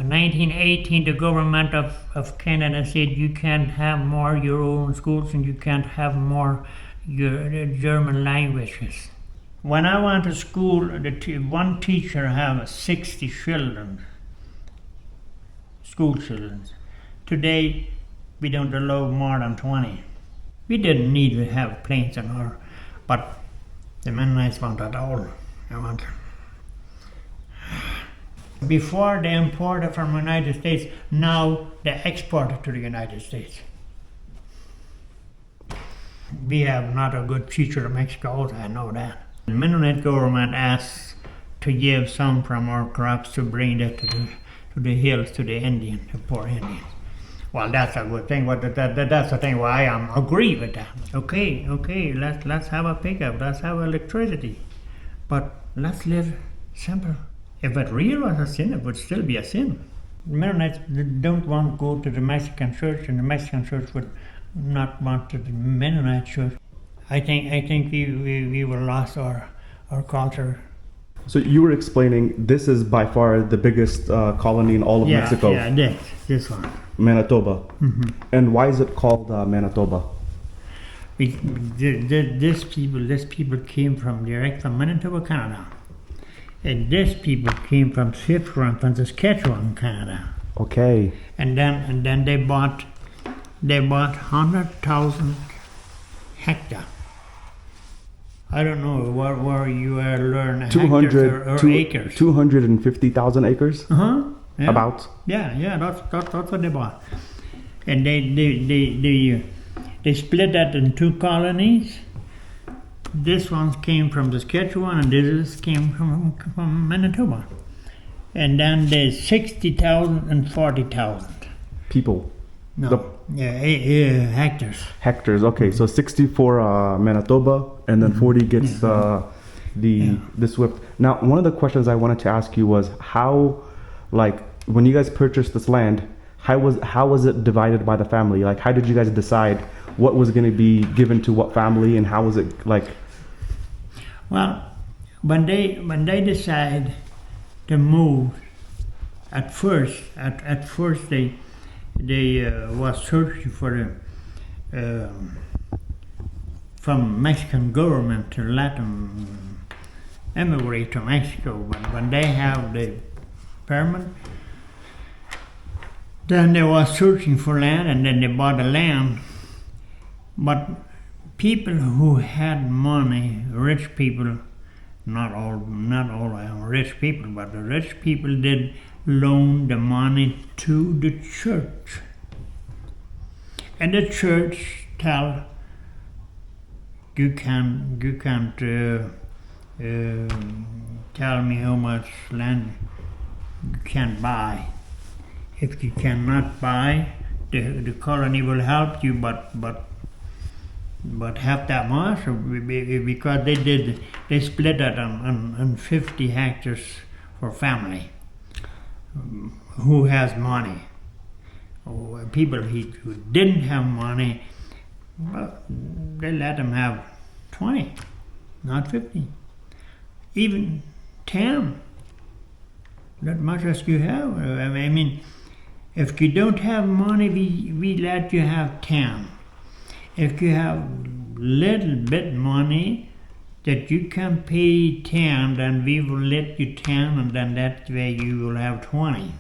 In 1918, the government of Canada said you can't have more your own schools and you can't have more your German languages. When I went to school, one teacher had 60 children, school children. Today, we don't allow more than 20. We didn't need to have planes and all, but the Mennonites want that all. They want. Before they imported from the United States, now they export it to the United States. We have not a good future in Mexico, I know that. The Mennonite government asks to give some from our crops to bring it to the hills, to the Indian, the poor Indians. Well, that's a good thing. That's the thing why I agree with that. Okay, let's have a pickup, let's have electricity, but let's live simple. If it really was a sin, it would still be a sin. Mennonites don't want to go to the Mexican church, and the Mexican church would not want to the Mennonite church. I think we were lost our culture. So you were explaining this is by far the biggest colony in all of Mexico. Yeah, this one. Manitoba. Mm-hmm. And why is it called Manitoba? This people came direct from Manitoba, Canada. And these people came from Switzerland, from Saskatchewan, Canada. Okay. And then they bought 100,000 hectares. I don't know where you learn hectares or acres. 250,000 acres. Yeah. About. Yeah. That's what they bought, and they split that in two colonies. This one came from Saskatchewan, and this came from Manitoba. And then there's 60,000 and 40,000 people. No, hectares. Hectares. Okay, so 60 for Manitoba, and then 40 gets the Swift. Now, one of the questions I wanted to ask you was how, like, when you guys purchased this land, how was it divided by the family? Like, how did you guys decide what was going to be given to what family, and how was it like? Well, when they decide to move, at first they was searching for from Mexican government to let them emigrate to Mexico. But when they have the permit, then they was searching for land, and then they bought the land. But people who had money, rich people, not all rich people, but the rich people did loan the money to the church. And the church tell you can't tell me how much land you can buy. If you cannot buy, the colony will help you, but have that much, because they split it on 50 hectares for family who has money. People who didn't have money, well, they let them have 20, not 50, even 10. That much as you have. I mean, if you don't have money, we let you have 10. If you have little bit money that you can pay 10, then we will let you 10, and then that way you will have 20.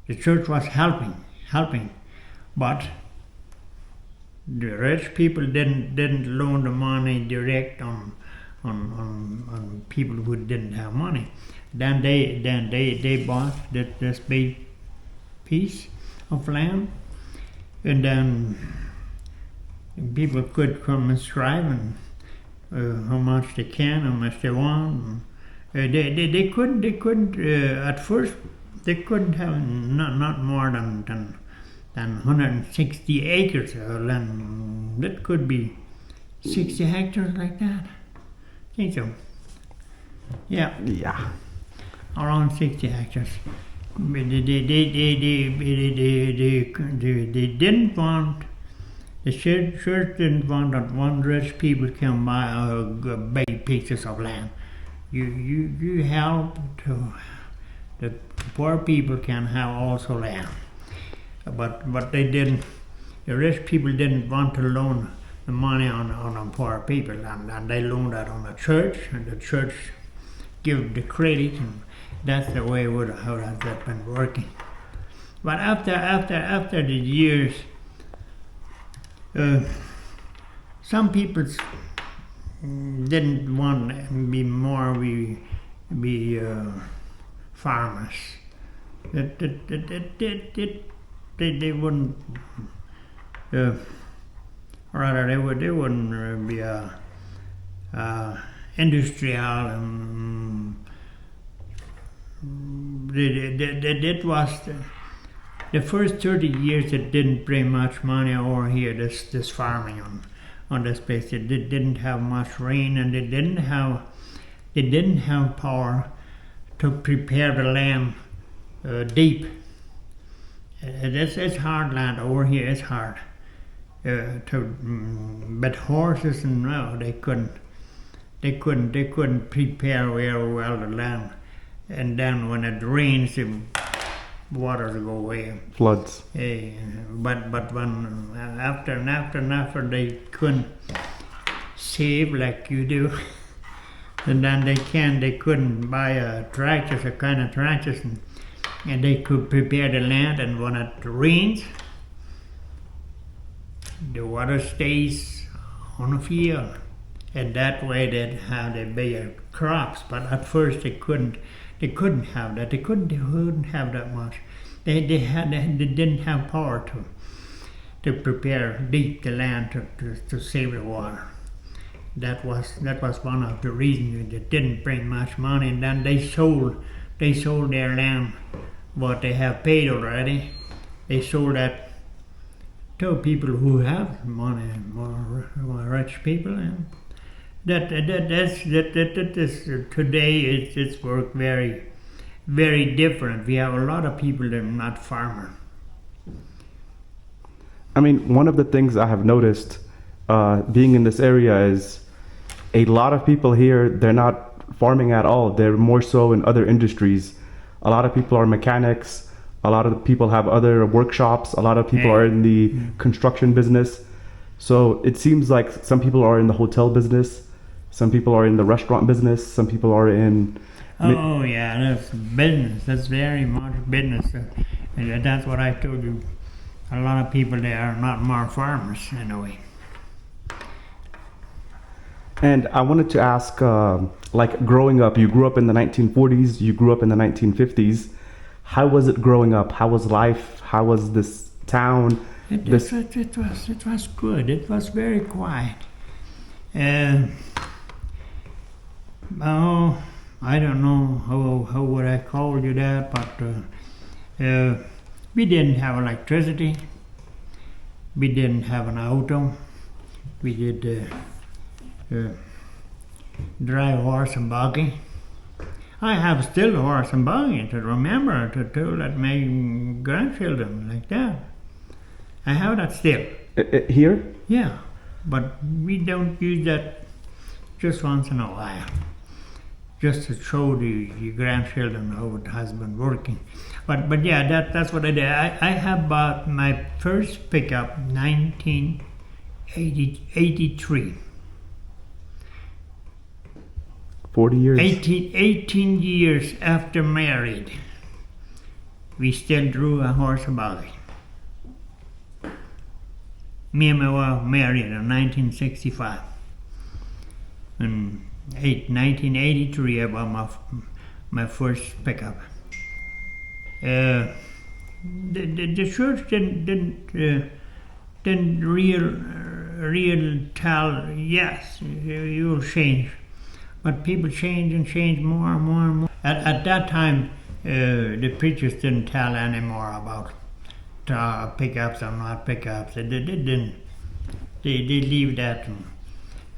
The church was helping, but the rich people didn't loan the money direct on people who didn't have money. Then they bought this big piece of land. And then people could come and scribe and how much they can, how much they want. They couldn't at first they couldn't have not more than 160 acres of land. That could be 60 hectares like that. I think so. Yeah. Around 60 hectares. They didn't want, the church didn't want that one rich people can buy big pieces of land. You help to the poor people can have also land. But they didn't. The rich people didn't want to loan the money on the poor people, and they loaned that on the church, and the church give the credit, and that's the way how that's been working. But after the years, some people didn't want to be farmers. They wouldn't. Rather, they wouldn't be industrial. That was the first 30 years. It didn't bring much money over here. This farming on this place. It didn't have much rain, and they didn't have power to prepare the land deep. It's hard land over here. It's hard but horses and no, they couldn't prepare very well the land. And then when it rains, the waters go away. Floods. But when after they couldn't save like you do, and then they couldn't buy a kind of tractors, and they could prepare the land. And when it rains, the water stays on the field, and that way they'd have the bigger crops. But at first they couldn't have that. They couldn't have that much. They didn't have power to prepare deep the land to save the water. That was one of the reasons it didn't bring much money. And then they sold their land, what they have paid already. They sold that to people who have money, more rich people. And that is today. It's worked very, very different. We have a lot of people that are not farmer. I mean, one of the things I have noticed being in this area is a lot of people here, they're not farming at all. They're more so in other industries. A lot of people are mechanics. A lot of people have other workshops. A lot of people are in the construction business. So it seems like some people are in the hotel business. Some people are in the restaurant business. Some people are in... Oh, yeah, that's business. That's very much business. And that's what I told you. A lot of people, they are not more farmers in a way. And I wanted to ask, like growing up, you grew up in the 1940s, you grew up in the 1950s. How was it growing up? How was life? How was this town? It was good. It was very quiet. I don't know how would I call you that, but we didn't have electricity. We didn't have an auto. We did drive horse and buggy. I have still horse and buggy to remember to let my grandchildren like that. I have that still. Here? Yeah, but we don't use that just once in a while. Just to show the grandchildren how it has been working. But yeah, that's what I did. I have bought my first pickup 1983. 40 years? 18 years after married, we still drew a horse and buggy. Me and my wife married in 1965. In 1983, I bought my first pickup. The church didn't real tell, yes, you'll change. But people change and change more and more and more. At that time, the preachers didn't tell anymore about pickups or not pickups. They didn't. They leave that.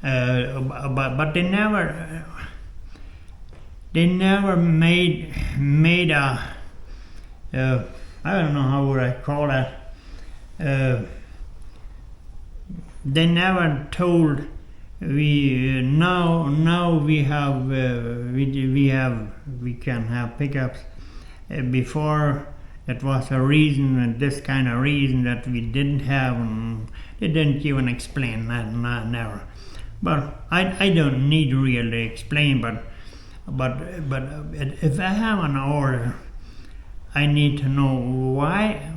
But they never made a. I don't know how would I call that. They never told. We now we can have pickups, before it was a reason, and this kind of reason that we didn't have, and they didn't even explain that, never. But I don't need to really explain, but if I have an order, I need to know why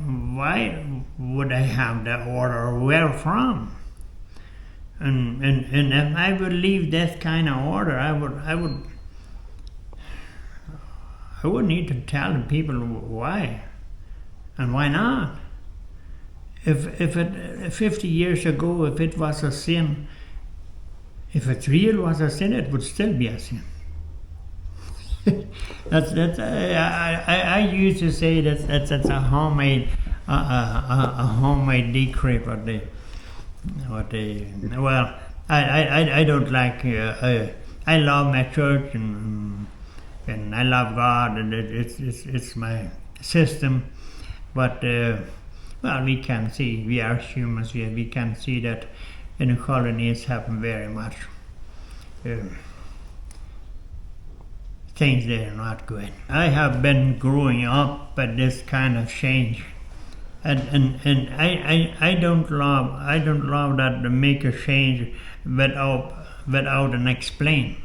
would I have that order, or where from? And if I would leave that kind of order, I would need to tell the people why and why not. If it 50 years ago, if it was a sin, if it real was a sin, it would still be a sin. I used to say that's a homemade decree. Well, I don't like. I love my church and I love God, and it's my system. But well, we can see, we are humans. We can see that inequalities happen very much. Things that are not good. I have been growing up at this kind of change, and I don't love that to make a change without an explain.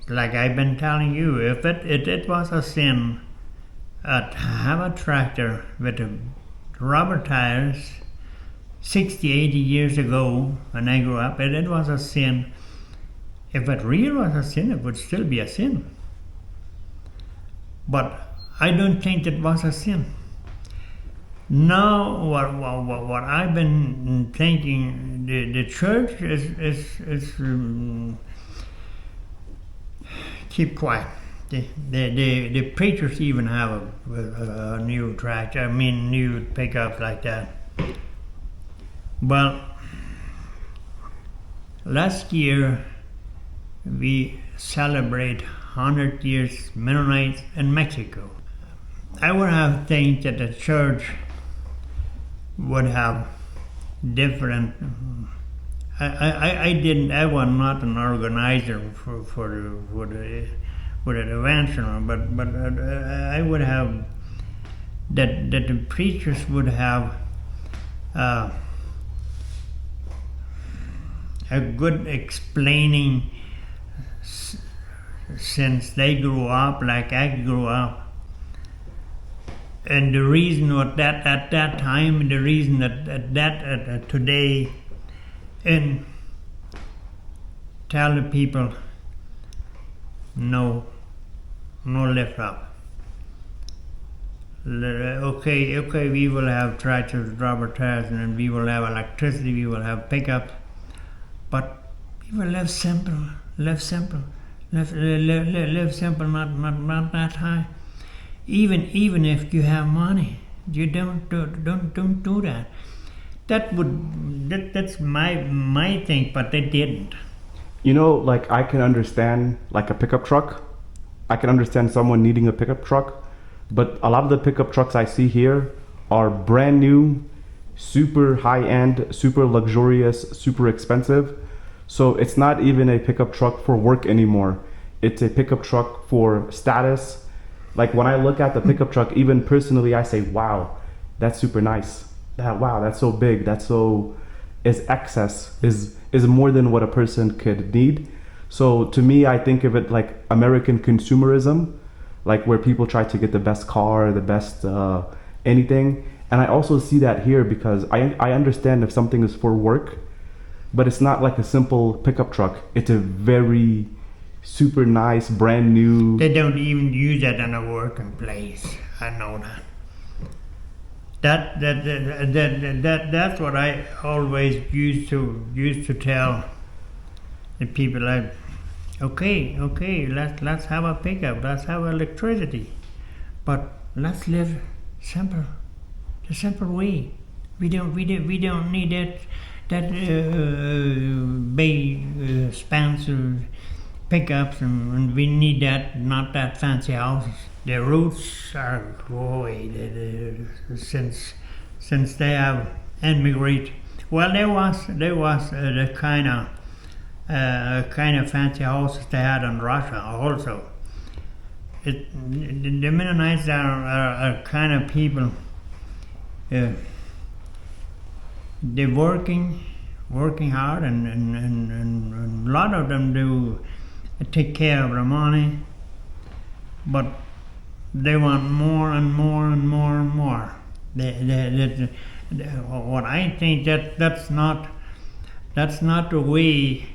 Like I've been telling you, if it was a sin to have a tractor with rubber tires 60, 80 years ago when I grew up, it was a sin. If it really was a sin, it would still be a sin. But I don't think it was a sin. Now, what I've been thinking, the church is keep quiet. The preachers even have a new tractor, new pickup like that. Well, last year we celebrate 100 years Mennonites in Mexico. I would have think that the church would have different. I was not an organizer for the event, but I would have that the preachers would have a good explaining since they grew up like I grew up. And the reason what that at that time, the reason that today, and tell the people, no lift up. Okay, we will have tractors, rubber tires, and we will have electricity, we will have pickup, but we will live simple, not that high. Even if you have money, you don't do that. That's my thing, but they didn't. You know, like I can understand like a pickup truck. I can understand someone needing a pickup truck, but a lot of the pickup trucks I see here are brand new, super high end, super luxurious, super expensive. So it's not even a pickup truck for work anymore. It's a pickup truck for status. Like when I look at the pickup truck, even personally, I say, wow, that's super nice. Wow, that's so big. That's so, is excess, is more than what a person could need. So to me, I think of it like American consumerism, like where people try to get the best car, the best anything. And I also see that here because I understand if something is for work, but it's not like a simple pickup truck. It's a very super nice, brand new. They don't even use that in a working place. I know that. That's what I always used to tell the people. Like, okay, let's have a pickup, let's have electricity, but let's live simple, the simple way. We don't need that big expensive pickups, and we need that, not that fancy houses. The roots are going since they have immigrated. Well, there was the kind of fancy houses they had in Russia also, the Mennonites are kind of people. They're working hard, and a lot of them do take care of the money, but they want more and more and more and more. What I think that's not the way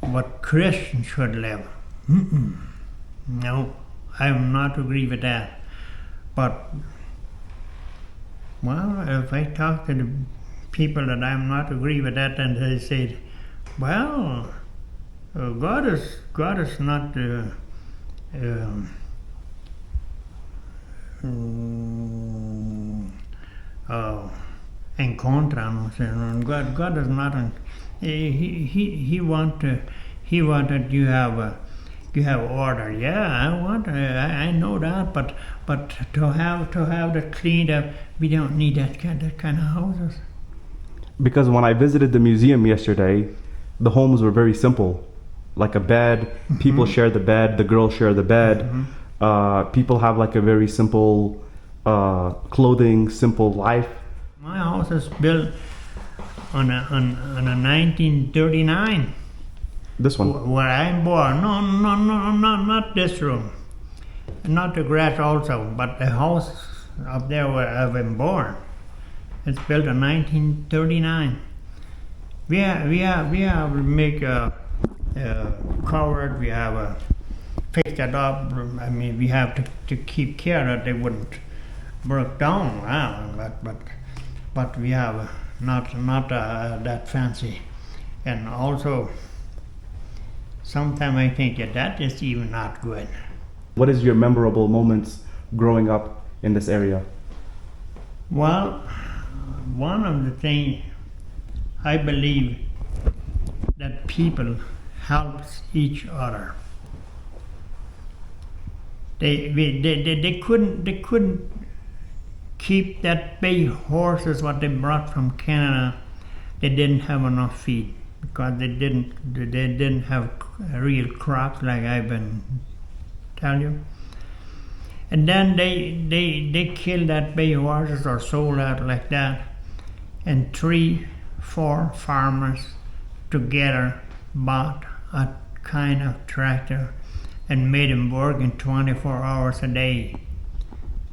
what Christians should live. No, I am not agree with that. But well, if I talk to the people that I'm not agree with that, and they say, well, God is not en contra, no? God is not. He wanted you have order. Yeah, I know that, but to have the cleaned up, we don't need that kind of houses. Because when I visited the museum yesterday, the homes were very simple, like a bed. People share the bed. The girls share the bed. People have like a very simple clothing, simple life. My house is built on a 1939. This one. Where I'm born. No, not this room. Not the grass also, but the house up there where I've been born. It's built in 1939. We have make a covered. We have a fixed it up. I mean, we have to keep care that they wouldn't break down. But we have not that fancy, and also sometimes I think that is even not good. What is your memorable moments growing up in this area? Well, one of the things I believe that people helps each other. They couldn't keep that big horses what they brought from Canada. They didn't have enough feed because they didn't have real crops like I've been telling you. And then they killed that big horses or sold out like that, and 3-4 farmers together bought a kind of tractor and made them work in 24 hours a day,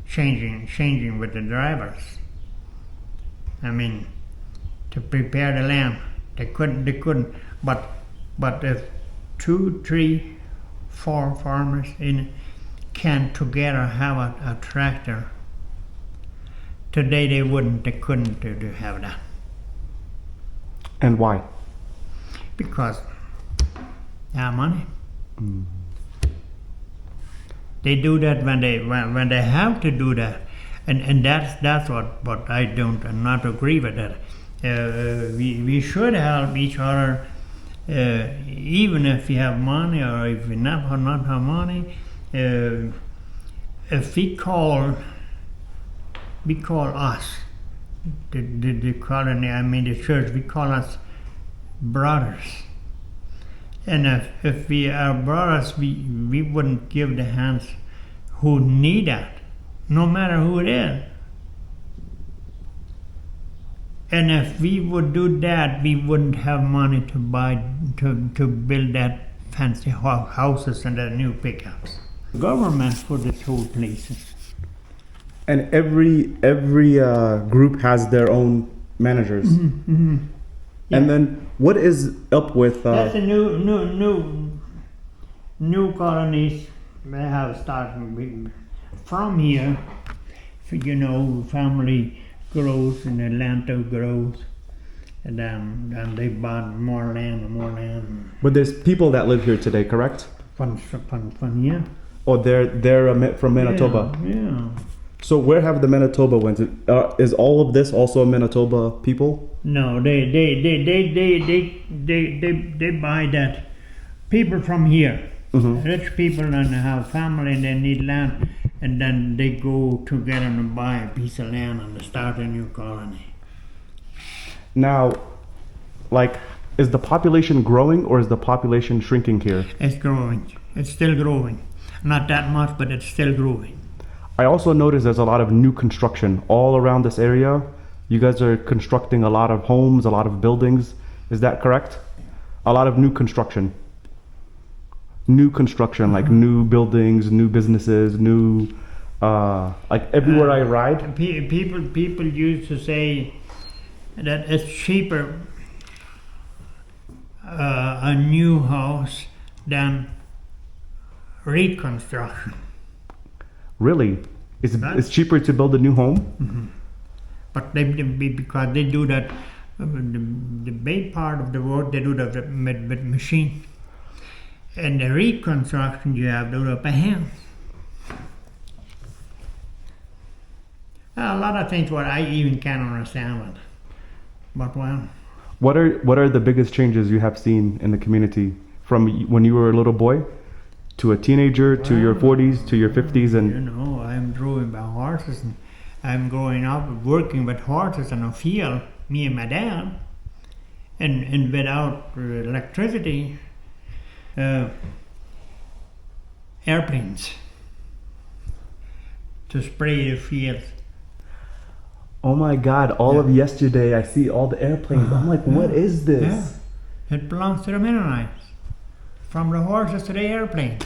changing with the drivers. I mean, to prepare the land, they couldn't. But if 2, 3, 4 farmers can together have a tractor, today they couldn't have that. And why? Because they have money. They do that when they have to do that, and that's what I don't and not agree with that. We should help each other, even if we have money or if we not have money. If we call us, the colony, I mean the church, we call us brothers. And if we are brothers, we wouldn't give the hands who need that, no matter who it is. And if we would do that, we wouldn't have money to build that fancy houses and the new pickups. Government for this whole place. And every group has their own managers. Yeah. And then what is up with? That's a new colonies. They have started from here. Family grows and Atlanta grows, and then they bought more land and more land. But there's people that live here today, correct? From here. Oh, they're from Manitoba. Yeah. So where have the Manitoba went? Is all of this also Manitoba people? No, they buy that. People from here, rich people, and have family and they need land, and then they go together and buy a piece of land and start a new colony. Now, is the population growing or is the population shrinking here? It's growing. It's still growing. Not that much, but it's still growing. I also noticed there's a lot of new construction all around this area. You guys are constructing a lot of homes, a lot of buildings. Is that correct? A lot of new construction. New construction, like new buildings, new businesses, new, like everywhere I ride. People used to say that it's cheaper a new house than reconstruction. Really? It's cheaper to build a new home? Mm-hmm. But because they do that, the big part of the work, they do that with machine. And the reconstruction, you have to do it by hand. A lot of things what I even can't understand. But well. What are the biggest changes you have seen in the community from when you were a little boy to a teenager to your 40s to your 50s? And you know, I'm growing by horses, and I'm growing up working with horses in a field, me and my dad, and without electricity, airplanes to spray the fields. Oh my God, all of yesterday I see all the airplanes. I'm like, what is this? Yeah. It belongs to the Mennonites. From the horses to the airplane.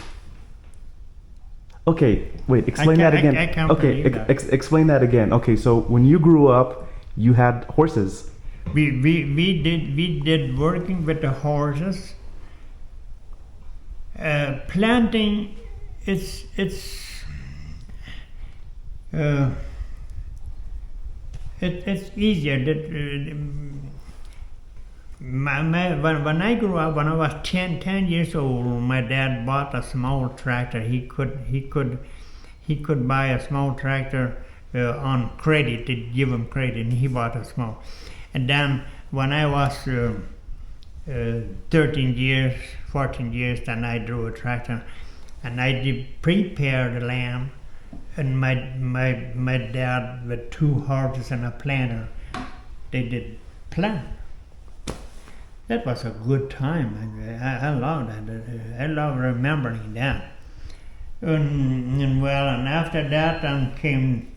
Okay, wait, explain that again. I can't okay, believe that. Explain that again. Okay, so when you grew up, you had horses. We did working with the horses. Planting, it's easier. When I grew up, when I was 10 years old, my dad bought a small tractor. He could buy a small tractor on credit. They give him credit, and he bought a small. And then when I was 13 years, 14 years, then I drew a tractor, and I did prepare the land. And my dad with 2 horses and a planter, they did plant. That was a good time. I love that. I love remembering that. And after that came,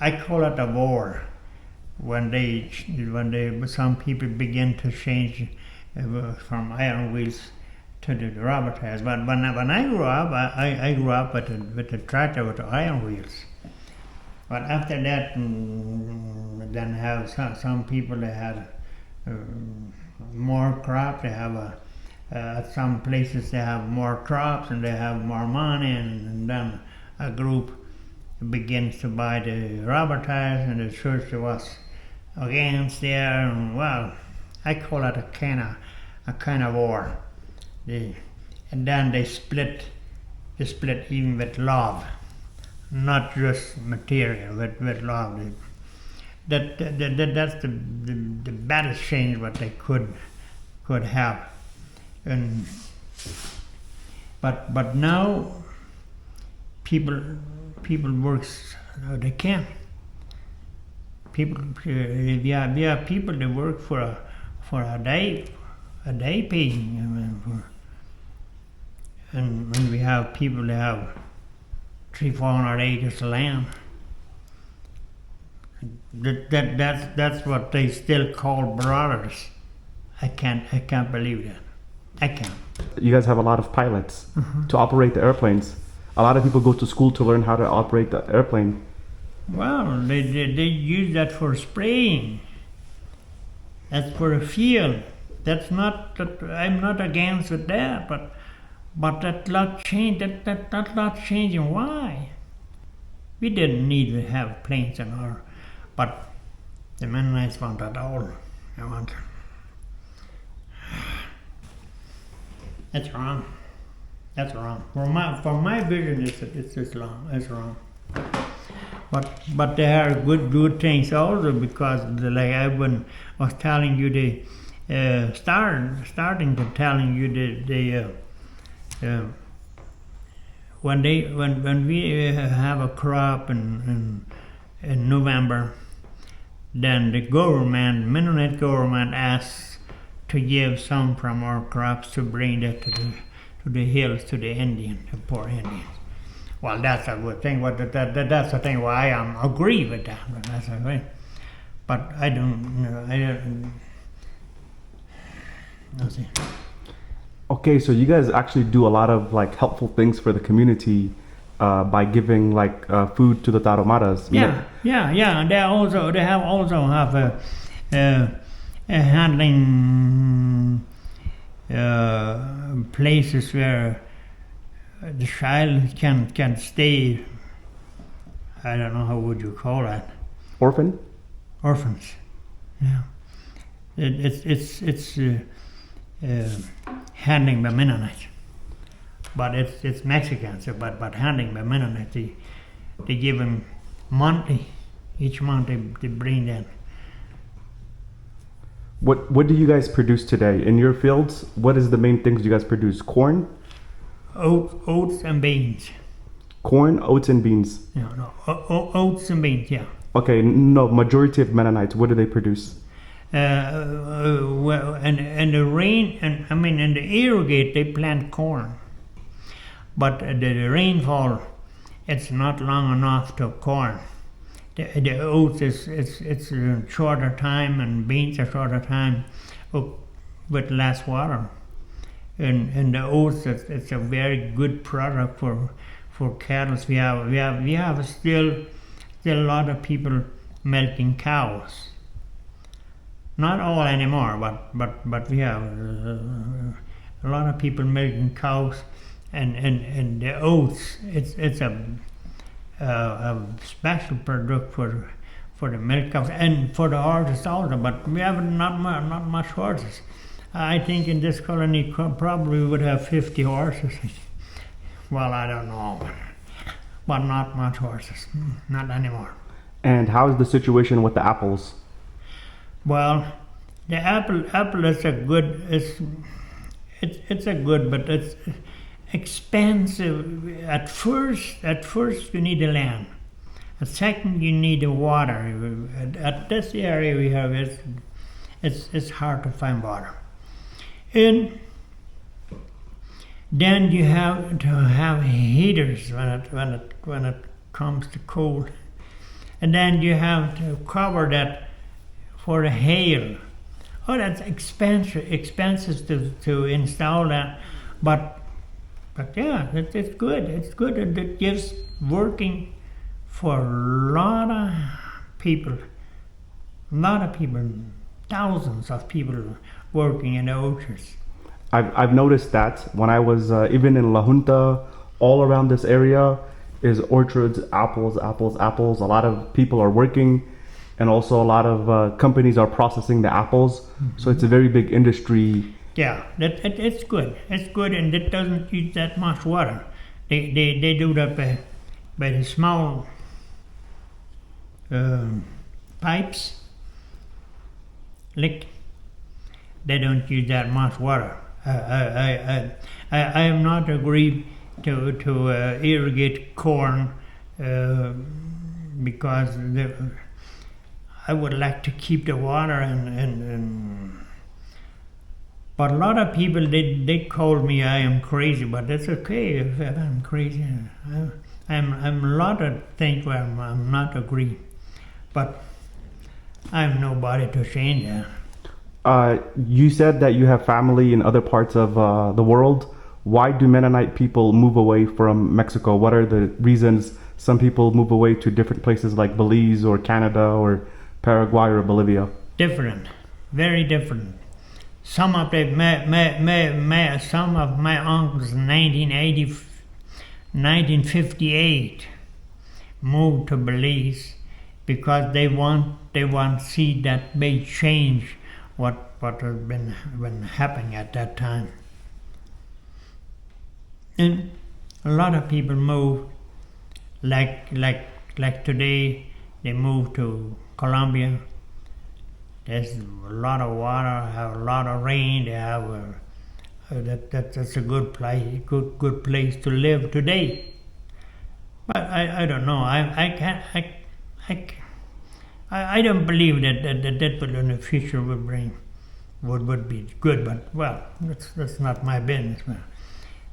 I call it a war. When some people begin to change from iron wheels to the rubber tires. But when I grew up, I grew up with the tractor with the iron wheels. But after that, then have some people that had more crop. They have some places they have more crops and they have more money, and then a group begins to buy the rubber tires, and the church was against there. And well, I call it a kind of war. And then they split even with love, not just material, with love. That's the baddest change what they could have. And but now people works they can. We have people that work for a day paying. And we have people that have 300-400 acres of land. That's what they still call brothers. I can't believe that. I can't. You guys have a lot of pilots to operate the airplanes. A lot of people go to school to learn how to operate the airplane. Well, they use that for spraying. That's for a field. That's not. I'm not against with that, but that lot change. That lot changing. Why? We didn't need to have planes in our. But the Mennonites want that all. They want. That's wrong. That's wrong. For my vision, it's wrong. But there are good things also, because like I was telling you, starting to telling you when we have a crop in November, then the government, Mennonite government, asks to give some from our crops to bring that to the hills, to the Indian, the poor Indians. Well, that's a good thing. That's the thing why I agree with that. But that's the thing. But I don't. Nothing. Okay, so you guys actually do a lot of like helpful things for the community by giving like food to the Tarahumaras. Yeah. And they also have a handling places where the child can stay. I don't know how would you call that. Orphans. Yeah. It's handling by Mennonites, but it's Mexican. So but handling by Mennonites, they give them monthly. Each month they bring them. What do you guys produce today in your fields? What is the main things you guys produce? Corn, oats and beans. Corn, oats, and beans. No, oats and beans. Yeah. Okay, no. Majority of Mennonites, what do they produce? Well, and the rain, and in the irrigate they plant corn, but the rainfall, it's not long enough to corn. The oats it's a shorter time, and beans a shorter time, with less water. And the oats, it's a very good product for cattle. We have still a lot of people milking cows. Not all anymore, but we have a lot of people milking cows, and the oats. It's a special product for the milk cows and for the horses also. But we have not much horses. I think in this colony probably we would have 50 horses. Well, I don't know, but not much horses, not anymore. And how is the situation with the apples? Well, the apple is a good. It's a good, but it's expensive. At first you need the land. At second you need the water. At this area we have it's hard to find water. And then you have to have heaters when it comes to cold, and then you have to cover that for the hail. Oh, that's expensive to install that, but yeah, it's good. It's good, and it gives working for a lot of people, thousands of people working in the orchards. I've noticed that when I was even in La Junta, all around this area is orchards, apples. A lot of people are working, and also a lot of companies are processing the apples. Mm-hmm. So it's a very big industry. Yeah, it's good. It's good, and it doesn't use that much water. They do that by the small pipes. They don't use that much water. I am not agreed to irrigate corn because I would like to keep the water and but a lot of people they call me I am crazy, but that's okay if I'm crazy. I'm a lot of things where I'm not agree, but I'm nobody to change that. You said that you have family in other parts of the world. Why do Mennonite people move away from Mexico? What are the reasons some people move away to different places like Belize or Canada or Paraguay or Bolivia? Different, very different. Some of my uncles in 1958 moved to Belize because they want to see that big change what has been happening at that time. And a lot of people move, like today they move to Colombia. There's a lot of water, have a lot of rain. They have that's a good place, good place to live today. But I don't know. I don't believe that will in the future would be good. But well, that's not my business,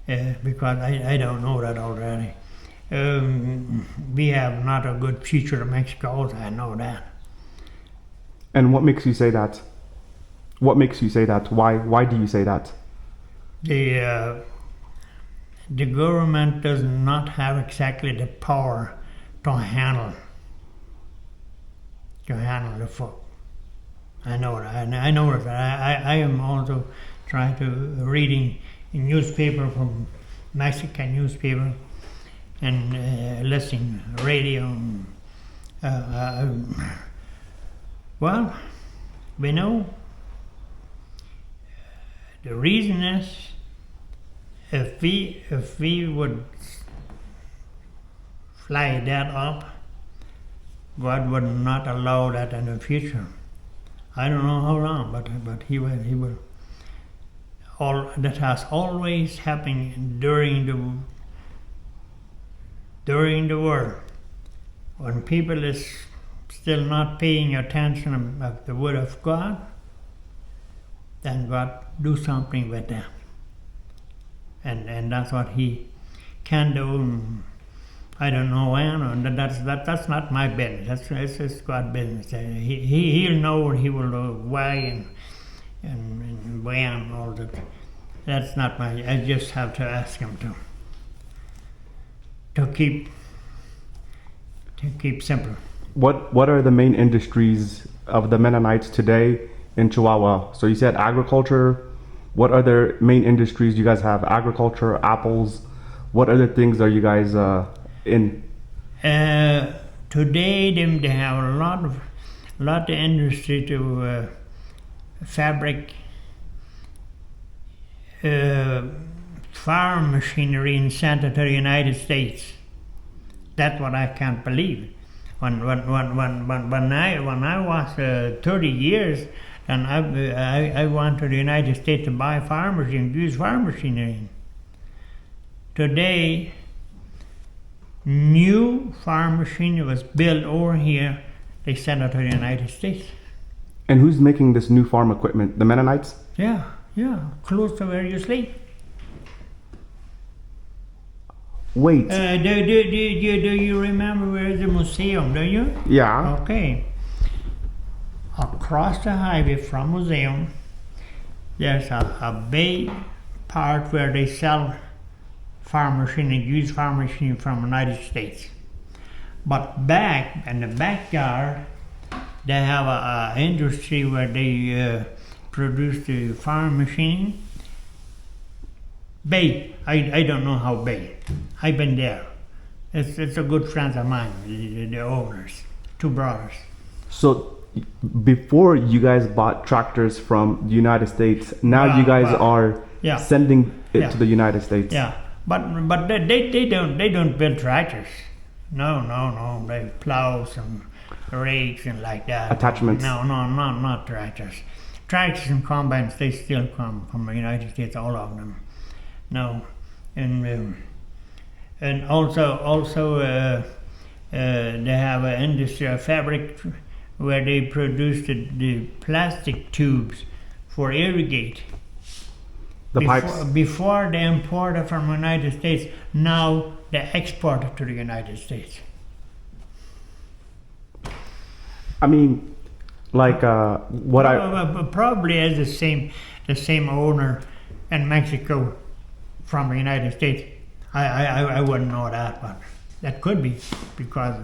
because I don't know that already. we have not a good future in Mexico. I know that. And what makes you say that? What makes you say that? Why do you say that? The government does not have exactly the power to handle the folk. I know that. I know that. I am also trying to reading a newspaper from Mexican newspaper and listening radio. Well, we know the reason is if we would fly that up, God would not allow that in the future. I don't know how long, but he will. All that has always happened during the war, when people is still not paying attention of the word of God, then God do something with them, and that's what He can do. I don't know when, and that's not my business. That's God's business. He'll know, He will know why and when, all that. That's not my. I just have to ask Him to keep simple. What are the main industries of the Mennonites today in Chihuahua? So you said agriculture. What other main industries do you guys have? Agriculture, apples. What other things are you guys in? Today they have a lot of industry to fabric, farm machinery and sent it to the United States. That's what I can't believe. When I was 30 years, and I went to the United States to buy farm machines, use farm machinery. Today, new farm machinery was built over here. They sent it to the United States. And who's making this new farm equipment? The Mennonites? Yeah, close to where you sleep. Wait. Do you remember where the museum? Do you? Yeah. Okay. Across the highway from museum, there's a big part where they sell farm machinery, used farm machinery from the United States. But back in the backyard, they have a industry where they produce the farm machine. Big. I don't know how big. I've been there. It's a good friend of mine, the owners, two brothers. So before you guys bought tractors from the United States, now you guys are sending it to the United States. Yeah, but they don't build tractors. No. They plows and rakes and like that. Attachments. No, not tractors. Tractors and combines, they still come from the United States, all of them. No, and also they have an industry of fabric where they produce the plastic tubes for irrigate. Pipes. Before they import it from the United States, now they export it to the United States. I mean, like probably as the same owner in Mexico from the United States. I wouldn't know that, but that could be because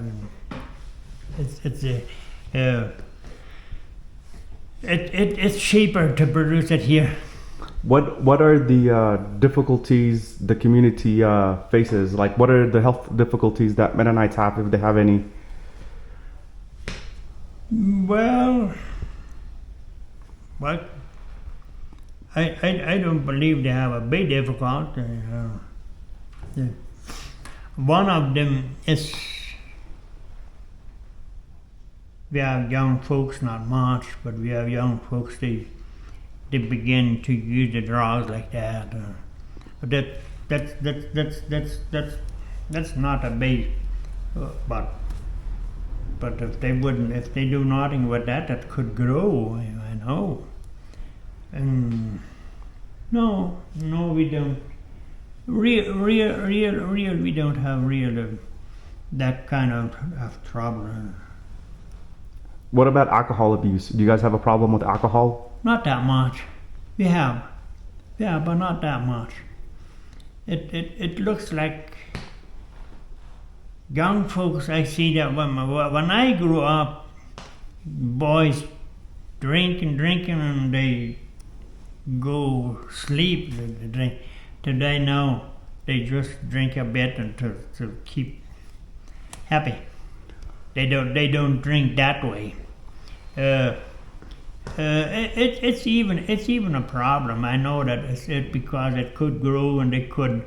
it's cheaper to produce it here. What are the difficulties the community faces? Like, what are the health difficulties that Mennonites have, if they have any? Well, I don't believe they have a big difficulty. One of them is we have young folks, not much, but we have young folks. They begin to use the drugs like that. But that's not a big. But if they do nothing with that, that could grow. I know. And no, we don't. real. We don't have real that kind of trouble. What about alcohol abuse? Do you guys have a problem with alcohol? Not that much. We have, yeah, but not that much. It looks like young folks. I see that when I grew up, boys drinking, and they go sleep. They drink. Today now, they just drink a bit and to keep happy. They don't drink that way. It's even a problem. I know that it's because it could grow, and they could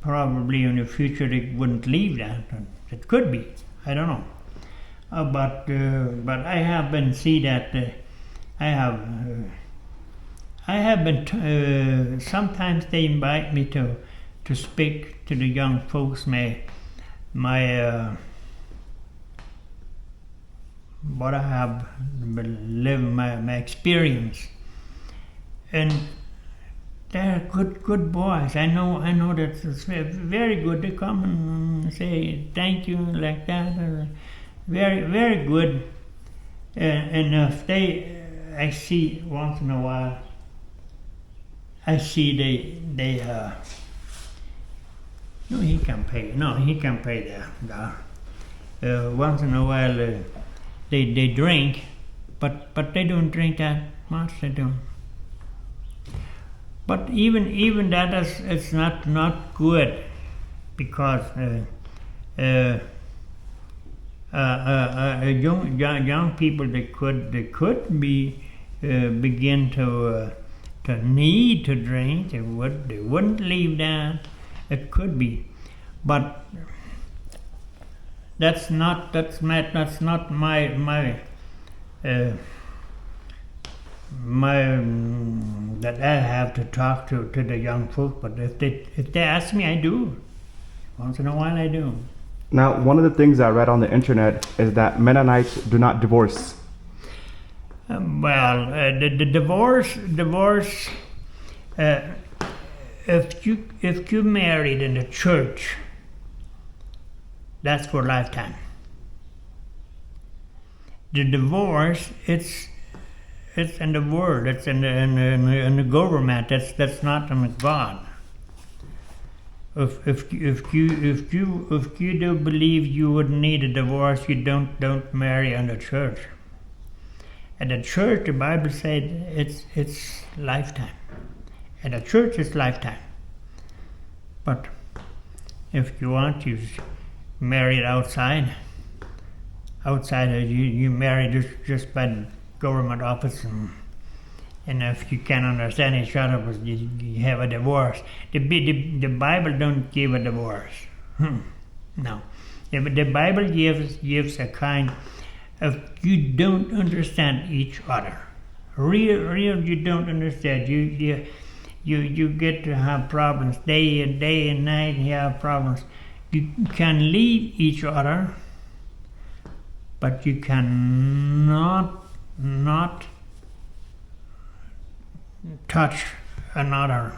probably in the future they wouldn't leave that. It could be. I don't know. But I have been see that I have been sometimes they invite me to speak to the young folks. What I have lived, my experience, and they're good boys. I know that it's very good. They come and say thank you like that. Very good. And if I see once in a while. I see they no, he can pay. No, he can pay the once in a while they drink, but they don't drink that much. They don't. But even that it's not good, because young people they could be begin to need to drink. They wouldn't leave that. It could be, but that's not my that I have to talk to the young folk. But if they ask me, I do. Once in a while, I do. Now, one of the things I read on the internet is that Mennonites do not divorce. The divorce. If you married in the church, that's for a lifetime. The divorce, it's in the world. It's in the government. That's not in God. If you do believe you would need a divorce, you don't marry in the church. At the church, the Bible said it's lifetime. At the church, it's lifetime. But if you want to marry it outside you marry just by the government office, and if you can't understand each other, you have a divorce. The Bible don't give a divorce. No, the Bible gives a kind. If you don't understand each other, real you don't understand. You get to have problems day and night. You have problems. You can leave each other, but you cannot not touch another.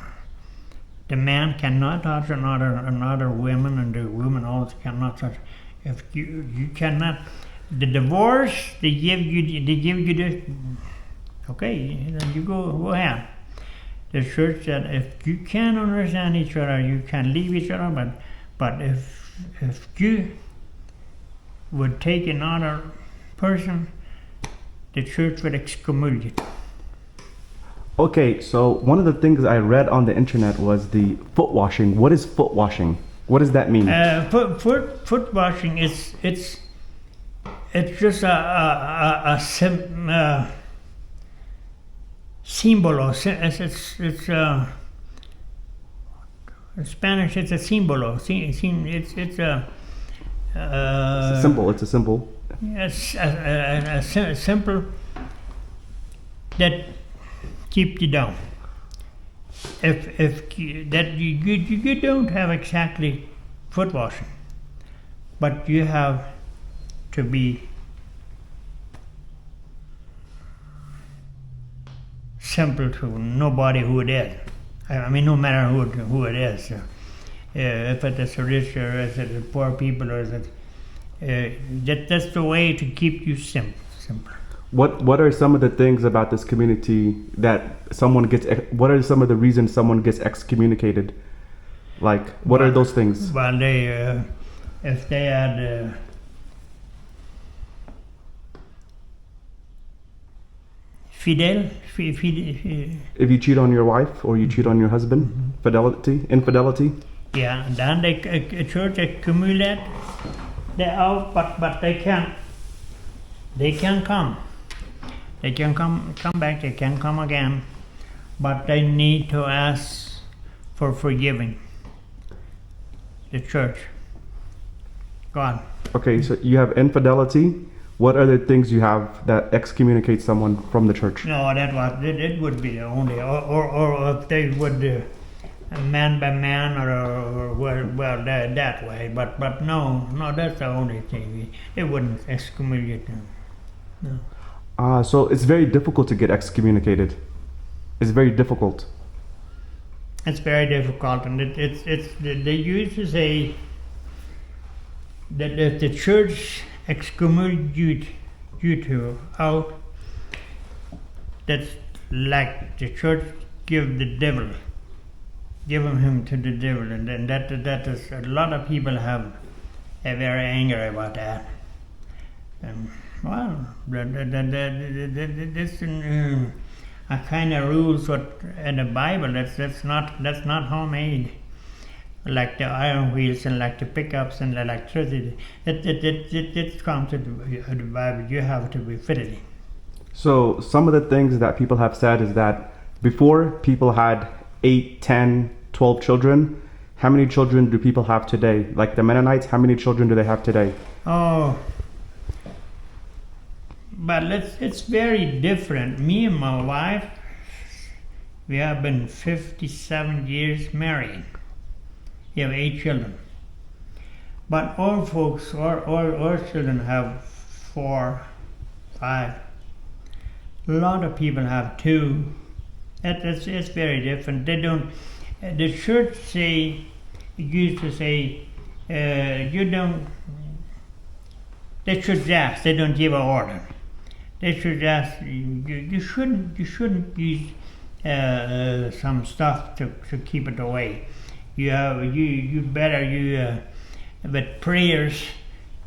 The man cannot touch another woman, and the woman also cannot touch. If you cannot. The divorce, they give you this. Okay, you go ahead. The church said if you can't understand each other, you can leave each other. But if you would take another person, the church would excommunicate. Okay, so one of the things I read on the internet was the foot washing. What is foot washing? What does that mean? Foot washing it's just a símbolo. It's in Spanish. It's a símbolo. It's a symbol. It's a symbol. Yes, a simple that keep you down. If that you don't have exactly foot washing, but you have to be simple to nobody who it is. I mean, no matter who it is. if it is rich or is it poor people or is it that's the way to keep you simple. What are some of the things about this community that someone gets? What are some of the reasons someone gets excommunicated? Like, what are those things? Well, they if they had if you cheat on your wife or you cheat on your husband, infidelity. Yeah, and then a church accumulate. They're out, but they can come. They can come back. They can come again, but they need to ask for forgiving. The church, God. Okay, so you have infidelity. What other things you have that excommunicate someone from the church? No, it would be the only, or if they would man by man or well that way. But no, that's the only thing. It wouldn't excommunicate them. No. So it's very difficult to get excommunicated. It's very difficult. It's very difficult, and they used to say that if the church excommunicate you to out, that's like the church give him to the devil, and then that is a lot of people are very angry about that. And well, this a kind of rules what in the Bible that's not homemade, like the iron wheels and like the pickups and the electricity. It comes to the Bible. You have to be fitted. So some of the things that people have said is that before people had 8, 10, 12 children. How many children do people have today? Like the Mennonites, how many children do they have today? Oh, but it's very different. Me and my wife, we have been 57 years married. We have 8 children. But all folks, all children have 4, 5. A lot of people have 2. It's very different. They don't. The church used to say, you don't. They should ask. They don't give an order. They should ask. You shouldn't use some stuff to keep it away. You better with prayers,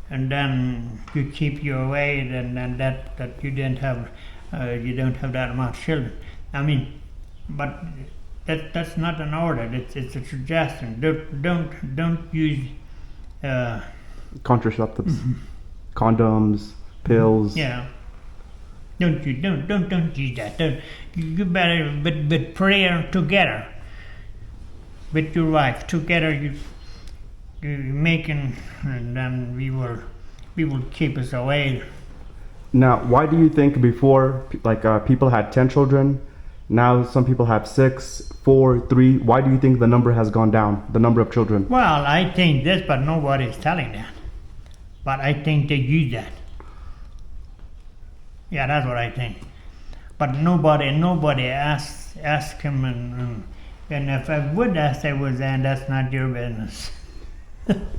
and then you keep you away. And that you don't have that much children. I mean, but that's not an order. It's a suggestion. Don't use contraceptives, condoms, pills. Yeah. Don't use that. You better with prayer together with your wife together. You making, and then we will keep us away. Now, why do you think before, people had 10 children, now some people have 6, 4, 3? Why do you think the number has gone down, the number of children? Well, I think this, but nobody is telling that. But I think they use that. Yeah, that's what I think. But nobody asked him, and if I would ask, I would say, that's not your business.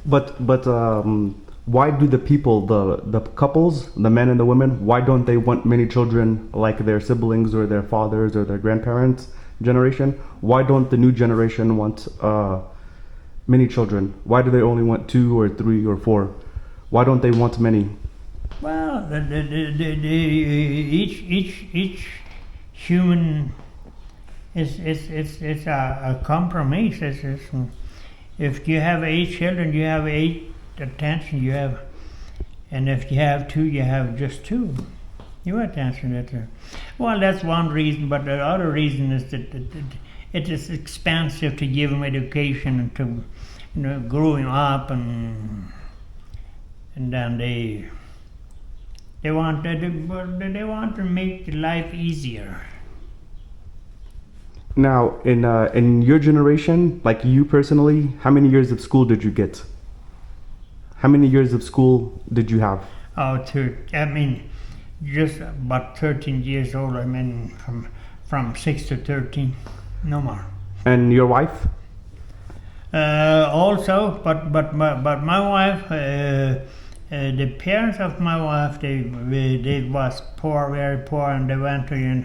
But why do the people, the couples, the men and the women, why don't they want many children like their siblings or their fathers or their grandparents' generation? Why don't the new generation want many children? Why do they only want 2 or 3 or 4? Why don't they want many? Well, each human is a compromise. If you have 8 children, you have 8 attention. You have, and if you have 2, you have just 2. Your attention. Well, that's one reason. But the other reason is that it is expensive to give them education and to growing up, and then they want to make life easier. Now, in your generation, like you personally, how many years of school did you get? How many years of school did you have? Just about 13 years old. From 6 to 13, no more. And your wife? Also, but my wife, the parents of my wife, they was poor, very poor, and they went to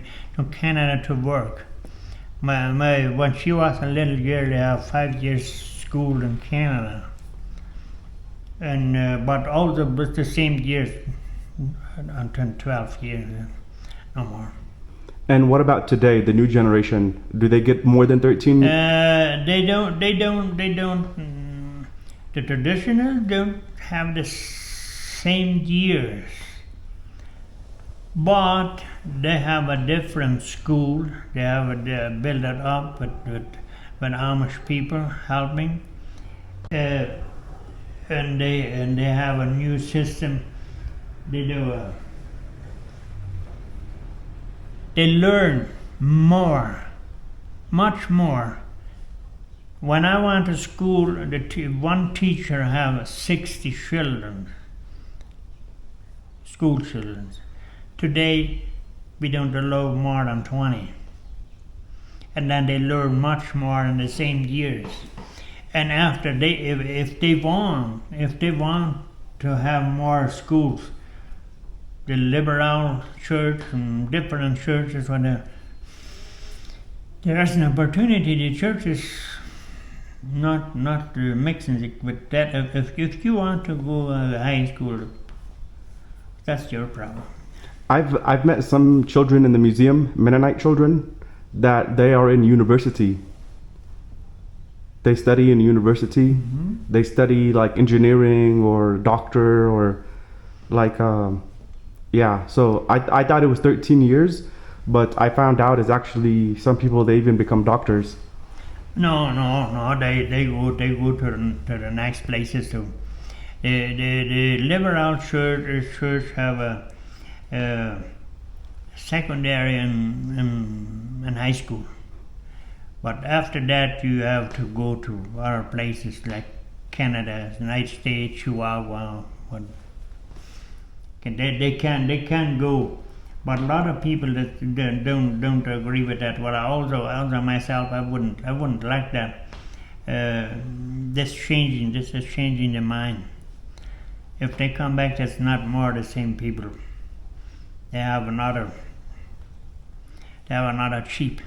Canada to work. When she was a little girl, they have 5 years school in Canada, and but also with the same years until 12 years, no more. And what about today, the new generation? Do they get more than 13? They don't. The traditional don't have the same years, but they have a different school. They have they built it up with Amish people helping, and they have a new system. They do. They learn more, much more. When I went to school, one teacher have 60 children, school children. Today, we don't allow more than 20. And then they learn much more in the same years. And after if they want to have more schools, the liberal church and different churches, when there's an opportunity, the church is not mixing it with that. If you want to go to high school, that's your problem. I've met some children in the museum, Mennonite children, that they are in university. They study in university. Mm-hmm. They study like engineering or doctor or like yeah. So I thought it was 13 years, but I found out it's actually some people, they even become doctors. No. They go to the next places too. The liberal church have a secondary and high school, but after that you have to go to other places like Canada, United States, Chihuahua. They can go, but a lot of people that don't agree with that. Well, also myself, I wouldn't like that. This is changing the mind. If they come back, that's not more the same people. They have another cheap.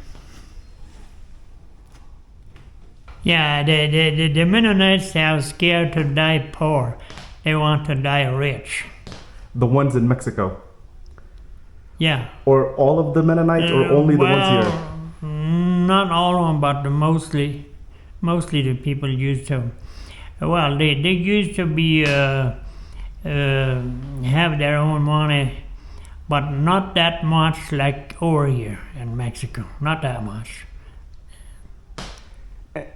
Yeah, the Mennonites are scared to die poor. They want to die rich. The ones in Mexico? Yeah. Or all of the Mennonites, or only the ones here? Not all of them, but mostly the people used to. Well, they used to be have their own money, but not that much like over here in Mexico. Not that much.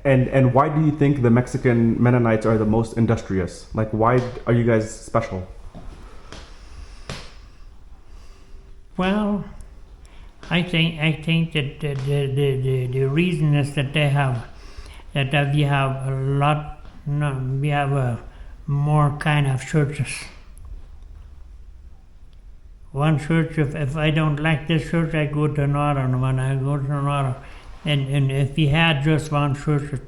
And why do you think the Mexican Mennonites are the most industrious? Like, why are you guys special? Well, I think that the reason is that we have a lot. No, we have a more kind of churches. One church, if I don't like this church, I go to another. And when I go to another, and if we had just one church,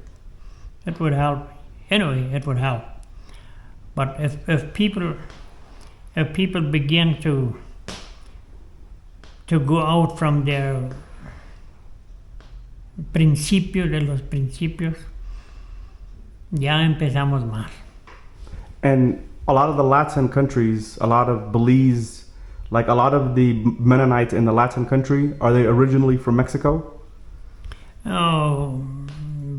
it would help. Anyway, it would help. But if people begin to go out from their principios, de los principios, ya empezamos mal. And a lot of the Latin countries, a lot of Belize, like a lot of the Mennonites in the Latin country, are they originally from Mexico? Oh,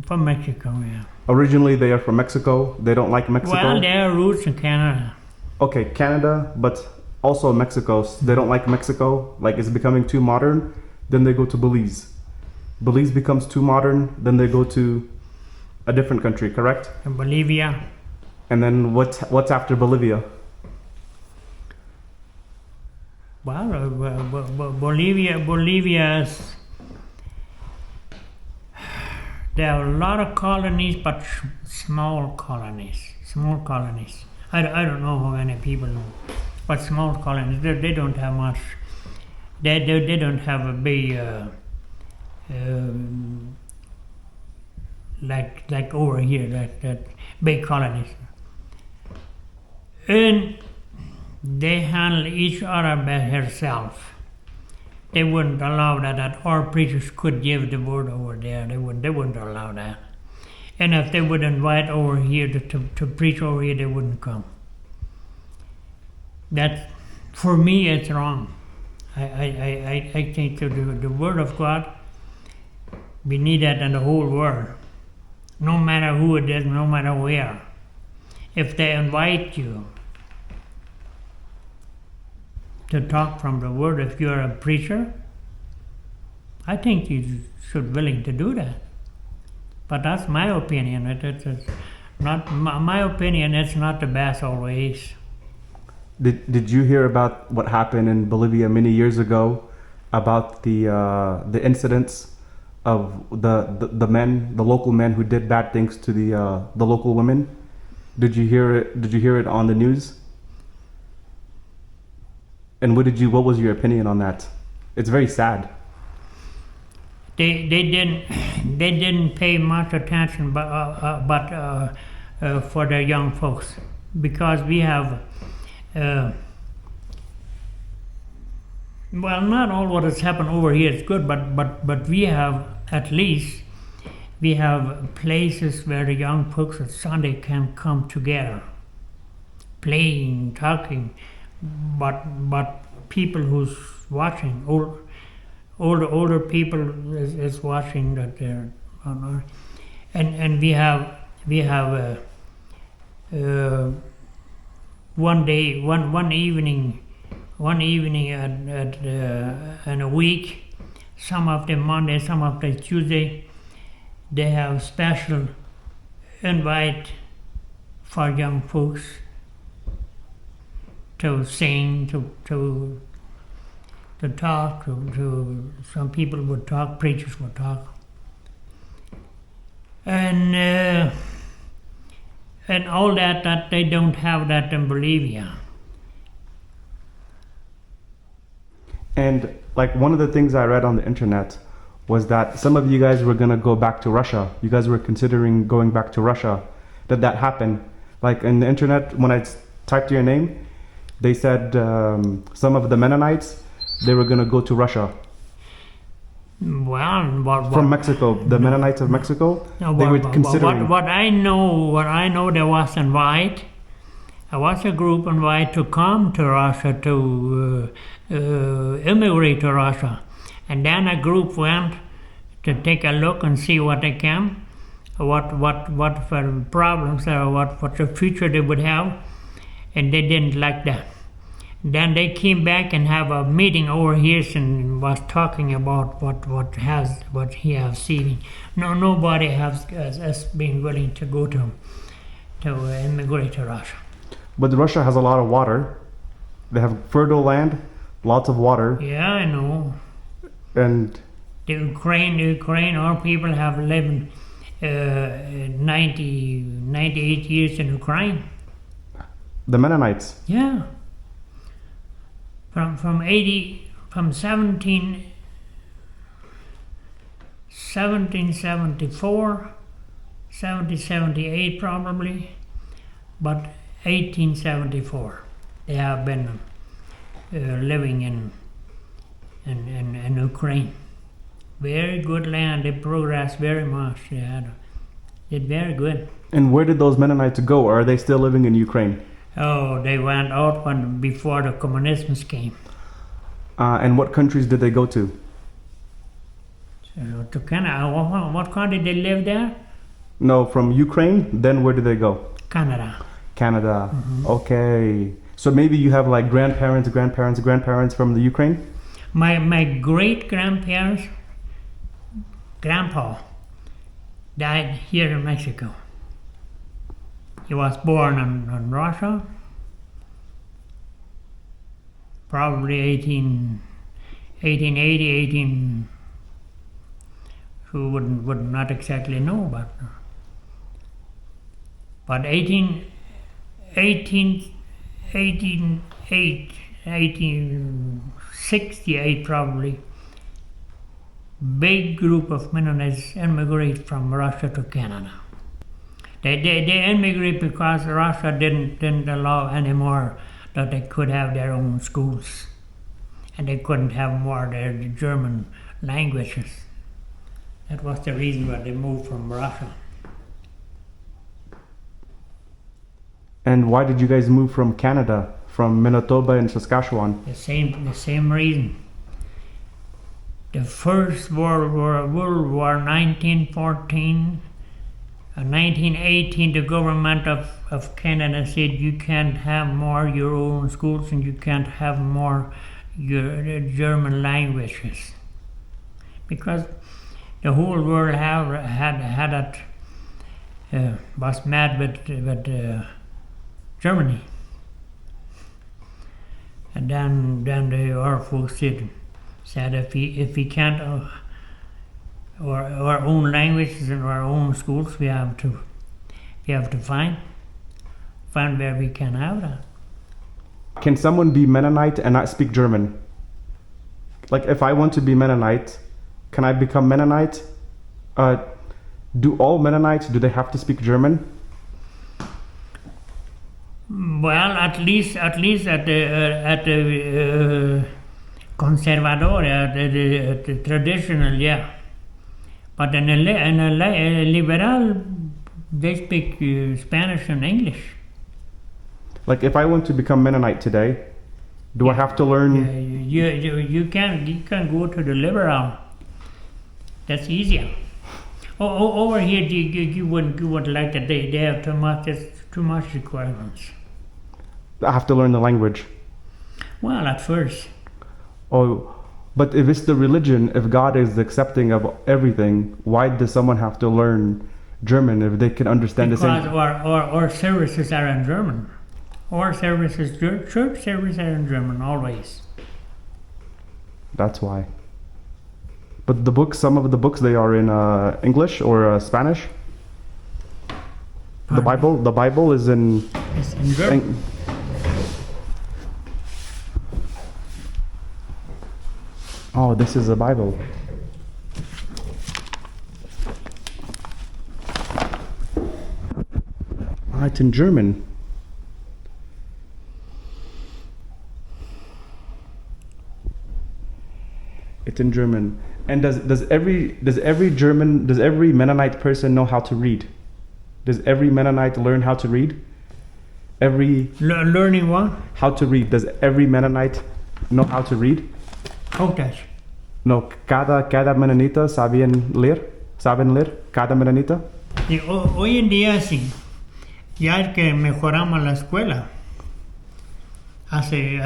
from Mexico, yeah. Originally they are from Mexico. They don't like Mexico? Well, they are roots in Canada. Okay, Canada, but also Mexico. They don't like Mexico, like it's becoming too modern. Then they go to Belize. Belize becomes too modern, then they go to a different country, correct? Bolivia. And then what's after Bolivia? Well, Bolivia's, there are a lot of colonies, but small colonies. I don't know how many people know, but small colonies. They don't have much. They don't have a big like over here, that big colonies. And they handle each other by herself. They wouldn't allow that our preachers could give the word over there. They wouldn't allow that. And if they would invite over here to preach over here, they wouldn't come. That, for me, it's wrong. I think the word of God, we need that in the whole world. No matter who it is, no matter where. If they invite you to talk from the word, if you're a preacher, I think you should be willing to do that. But that's my opinion. It's not my opinion. It's not the best always. Did you hear about what happened in Bolivia many years ago about the incidents of the local men who did bad things to the local women? Did you hear it? Did you hear it on the news? And what was your opinion on that? It's very sad. They didn't pay much attention, but for the young folks, because we have, well, not all what has happened over here is good, but we have at least places where the young folks at Sunday can come together, playing, talking. But people who's watching, older people is watching that they're on, and we have one evening in a week, some of them Monday, some of them Tuesday, they have special invite for young folks to sing, to talk, to some people would talk, preachers would talk, and all that they don't have that in Bolivia. And like one of the things I read on the internet was that some of you guys were gonna go back to Russia. You guys were considering going back to Russia. Did that happen? Like in the internet, when I typed your name, they said some of the Mennonites, they were going to go to Russia. Well, from Mexico, the Mennonites of Mexico, they were considering. What I know, there was a group invited to come to Russia, to immigrate to Russia, and then a group went to take a look and see what they can, what problems or what the future they would have. And they didn't like that. Then they came back and have a meeting over here and was talking about what he has seen. Nobody has been willing to go to immigrate to Russia. But Russia has a lot of water. They have fertile land, lots of water. Yeah, I know. And the Ukraine, our people have lived 98 years in Ukraine. The Mennonites. Yeah. From 1774, 1778 probably, but 1874 they have been living in Ukraine. Very good land. They progressed very much. They did very good. And where did those Mennonites go? Or are they still living in Ukraine? Oh, they went out before the communists came. And what countries did they go to? So, to Canada. What country they live there? No, from Ukraine. Then where did they go? Canada. Canada. Mm-hmm. Okay. So maybe you have like grandparents from the Ukraine? My great-grandparents, grandpa, died here in Mexico. He was born in Russia, probably 1880, who would not exactly know, but 1868 probably, big group of Mennonites immigrate from Russia to Canada. They immigrate because Russia didn't allow anymore that they could have their own schools, and they couldn't have more their German languages. That was the reason why they moved from Russia. And why did you guys move from Canada, from Manitoba and Saskatchewan? The same reason. The first World War 1914, 1918, the government of Canada said you can't have more your own schools and you can't have more your German languages, because the whole world was mad with Germany, and then our folks said if we can't our own languages and our own schools, we have to find where we can have that. Can someone be Mennonite and not speak German? Like if I want to be Mennonite, can I become Mennonite? Do all Mennonites, do they have to speak German? Well, at least at the conservador, the traditional, yeah. But in a liberal, they speak Spanish and English. Like if I want to become Mennonite today, do I have to learn? You can go to the liberal. That's easier. Over here, you wouldn't like that. They have too much requirements. I have to learn the language. Well, at first. Oh, but if it's the religion, if God is accepting of everything, why does someone have to learn German if they can understand the same? Because our services are in German. Our services, church services are in German always. That's why. But the books, some of the books, they are in English or Spanish. Pardon? The Bible is in. It's in German. Oh, this is a Bible. Ah, it's in German. It's in German. And does every Mennonite person know how to read? Does every Mennonite learn how to read? Learning what? How to read. Does every Mennonite know how to read? Plautdietsch. No, cada Mennonita saben leer, cada Mennonita. Y hoy en día sí, ya que mejoramos la escuela, hace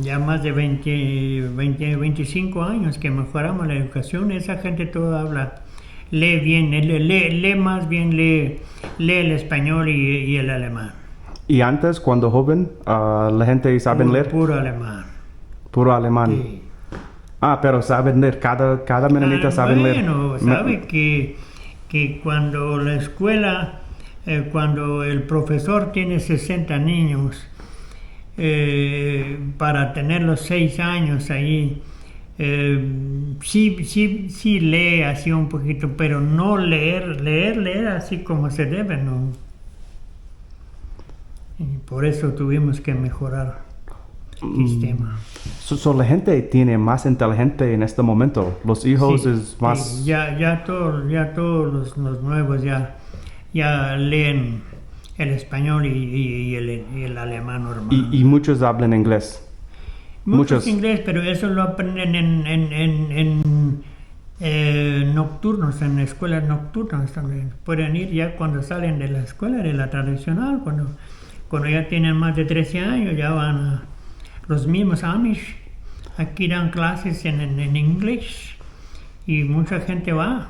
ya más de 25 años que mejoramos la educación, esa gente toda lee bien, lee más bien, lee el español y el alemán. Y antes, cuando joven, la gente sabe leer? Puro alemán. Puro alemán. Sí. Ah, pero saben leer, cada Mennonita saben leer. Bueno, sabe que cuando la escuela, cuando el profesor tiene 60 niños, para tener los 6 años ahí, sí lee así un poquito, pero no leer así como se debe, no. Y por eso tuvimos que mejorar el sistema. So la gente tiene más inteligente en este momento. Los hijos Sí, es más. sí, ya todos los nuevos ya leen el español y el alemán normal. Y muchos hablan inglés. Muchos inglés, pero eso lo aprenden en nocturnos, en escuelas nocturnas también. Pueden ir ya cuando salen de la escuela, de la tradicional, cuando ya tienen más de 13 años, ya van a los mismos amish. Aquí dan clases en inglés y mucha gente va.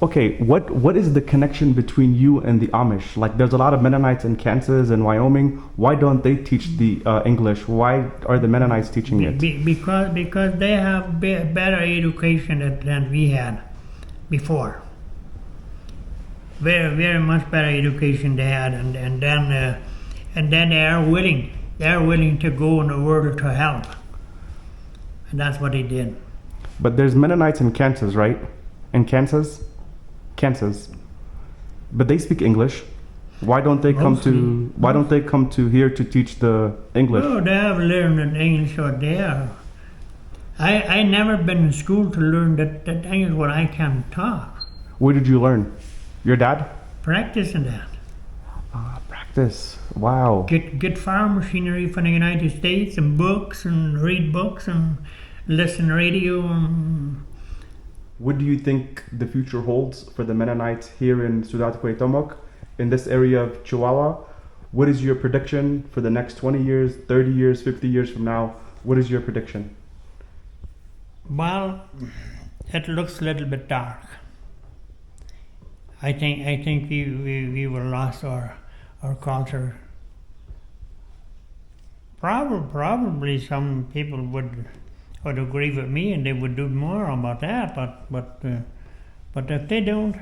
Okay, what is the connection between you and the Amish? Like, there's a lot of Mennonites in Kansas and Wyoming. Why don't they teach the English? Why are the Mennonites teaching it? Because they have better education than we had before. Very, very much better education they had, and then they are willing. They are willing to go in the world to help, and that's what they did. But there's Mennonites in Kansas, right? In Kansas? Kansas. But they speak English. Why don't they come to Why don't they come to here to teach the English? Oh, they have learned English out there. I never been in school to learn that English what I can talk. Where did you learn? Your dad? Practicing that. Practice. Wow. Get farm machinery from the United States and books and read books and listen radio and. What do you think the future holds for the Mennonites here in Ciudad Cuauhtémoc, in this area of Chihuahua? What is your prediction for the next 20 years, 30 years, 50 years from now? What is your prediction? Well, it looks a little bit dark. I think we will lost our culture. Probably some people would agree with me and they would do more about that, but if they don't,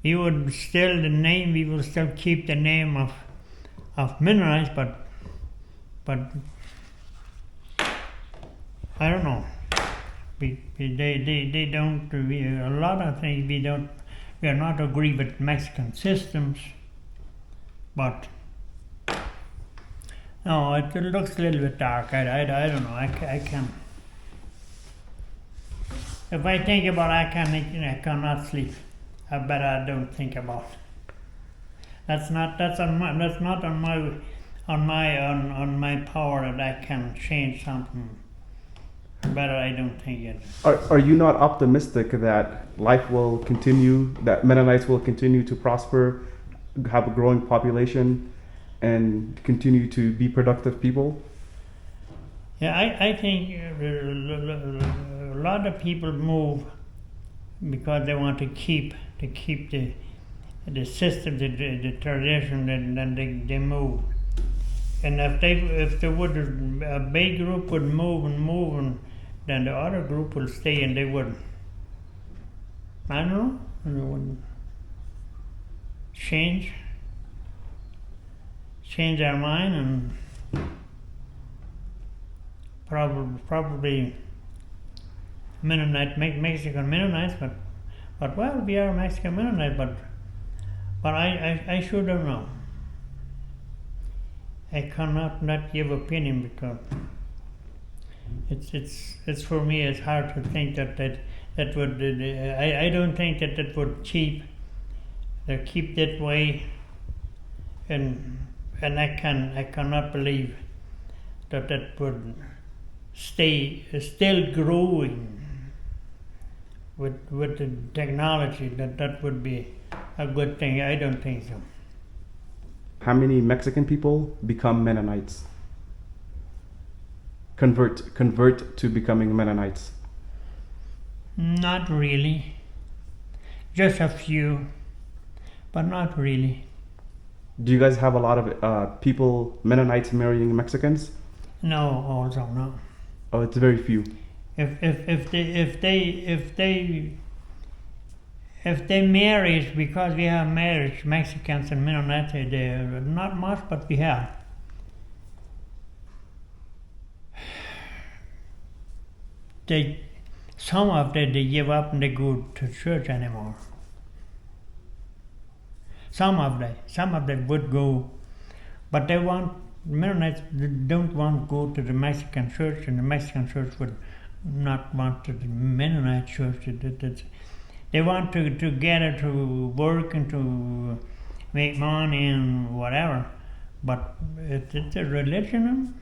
we will still keep the name of Mennonites, but I don't know. They don't. A lot of things we don't. We are not agree with Mexican systems, but no, it looks a little bit dark. I don't know. I can't. If I think about it, I cannot sleep. I bet I don't think about it. That's not on my power that I can change something. Better, I don't think it. Are you not optimistic that life will continue, that Mennonites will continue to prosper, have a growing population, and continue to be productive people? Yeah, I think a lot of people move because they want to keep the system, the tradition, and then they move. And if there would a big group would move, and then the other group will stay, and they wouldn't. I don't know. They wouldn't change our mind, and probably Mennonite, Mexican Mennonites, but well, we are Mexican Mennonite, but I sure don't know. I cannot not give opinion because it's for me. It's hard to think that would. I don't think that would keep that way, and I cannot believe that would still growing with the technology. That would be a good thing. I don't think so. How many Mexican people become Mennonites? Convert to becoming Mennonites? Not really. Just a few, but not really. Do you guys have a lot of people, Mennonites, marrying Mexicans? No, also no. Oh, it's very few. If they marry, because we have marriage, Mexicans and Mennonites, they're not much, but we have. Some of them they give up and they go to church anymore. Some of them would go, but Mennonites don't want to go to the Mexican church, and the Mexican church would not want to the Mennonite church. They want to gather to work and to make money and whatever, but it's a religion.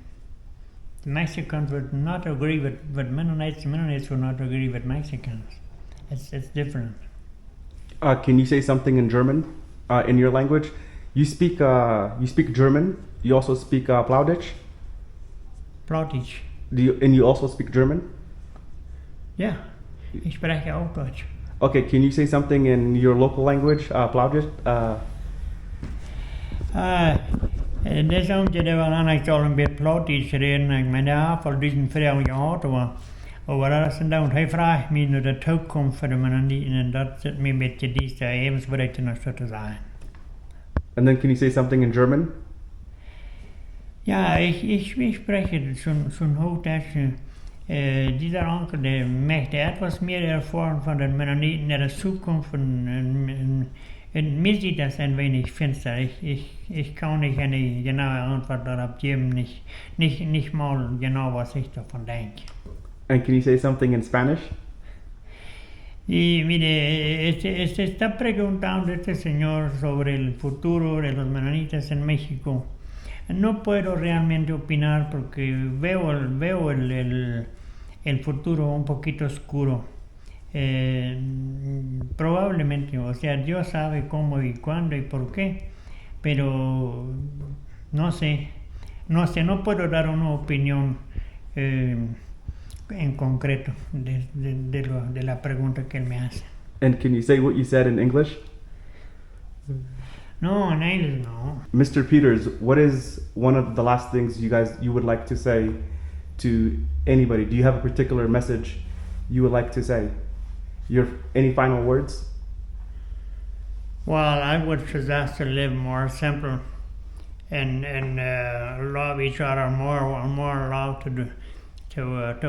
The Mexicans would not agree with Mennonites. The Mennonites would not agree with Mexicans. It's different. Can you say something in German, in your language? You speak German. You also speak Plautdietsch. Plautdietsch. And you also speak German? Ja, ich spreche auch Deutsch. Okay, can you say something in your local language, Plautdietsch? Det är som det var en annan stål en bit Plautdietsch redan, men det har för diesen Frau gehabt och vad är det då hej fra min det tog kom för men det mig bit det är även så det något så att säga. And then can you say something in German? Ja, ich spreche schon Hochdeutsch. Dieser Onkel, der etwas mehr erfahren von den Mennoniten in der Zukunft und mir sieht das ein wenig finster. Ich kann nicht eine genaue Antwort darauf geben, nicht mal genau, was ich davon denke. And can you say something in Spanish? Y mire, se está preguntando este señor sobre el futuro de los menonitas en México. No puedo realmente opinar porque veo el futuro un poquito oscuro. Probablemente, o sea, Dios sabe cómo y cuándo y por qué, pero no sé, no puedo dar una opinión en concreto de la pregunta que él me hace. And can you say what you said in English? No, en inglés no. Mr. Peters, what is one of the last things you would like to say to anybody? Do you have a particular message you would like to say? Any final words? Well, I would suggest to live more simple and love each other more love to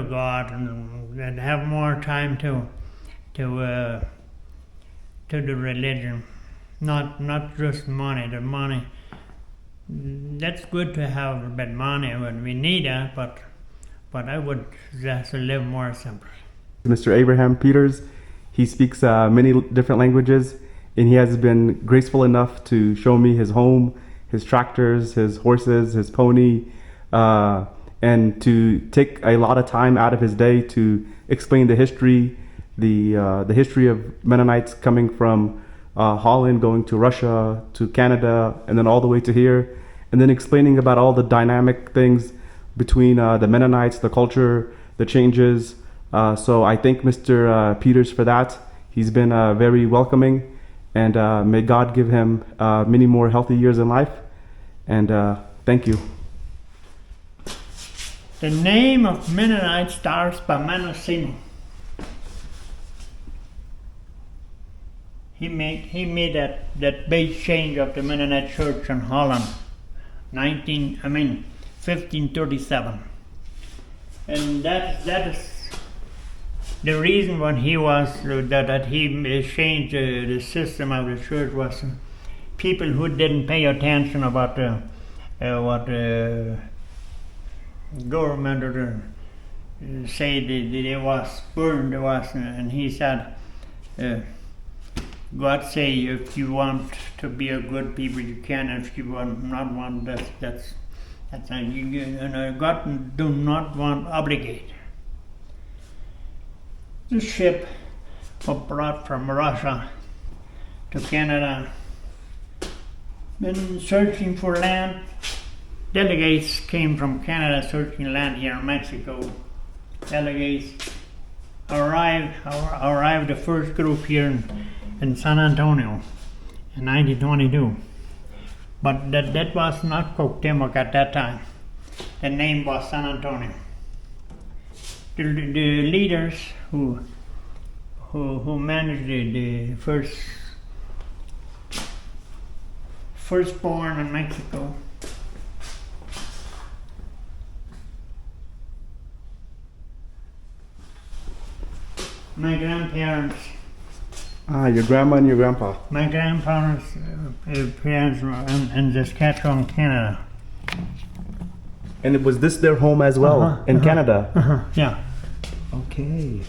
God and have more time to the religion, not just money. The money, that's good to have a bit money when we need it, but I would just live more simple. Mr. Abraham Peters, he speaks many different languages, and he has been graceful enough to show me his home, his tractors, his horses, his pony, and to take a lot of time out of his day to explain the history, the history of Mennonites coming from Holland, going to Russia, to Canada, and then all the way to here, and then explaining about all the dynamic things between the Mennonites, the culture, the changes. So I thank Mr. Peters for that. He's been very welcoming, and may God give him many more healthy years in life. And thank you. The name of Mennonite starts by Mennonite. He made that big change of the Mennonite Church in Holland, 1537, and that is the reason when he was that he changed the system of the church was people who didn't pay attention about what government or say they was burned and he said. God say if you want to be a good people you can, if you not want that's God do not want obligate. The ship was brought from Russia to Canada, been searching for land. Delegates came from Canada searching land here in Mexico. Delegates arrived the first group here in San Antonio in 1922. But that was not Cuauhtemoc at that time. The name was San Antonio. The leaders who managed the firstborn in Mexico my grandparents. Your grandma and your grandpa. My grandparents' parents were in Saskatchewan, Canada. And was this their home as well in Canada? Yeah. Okay.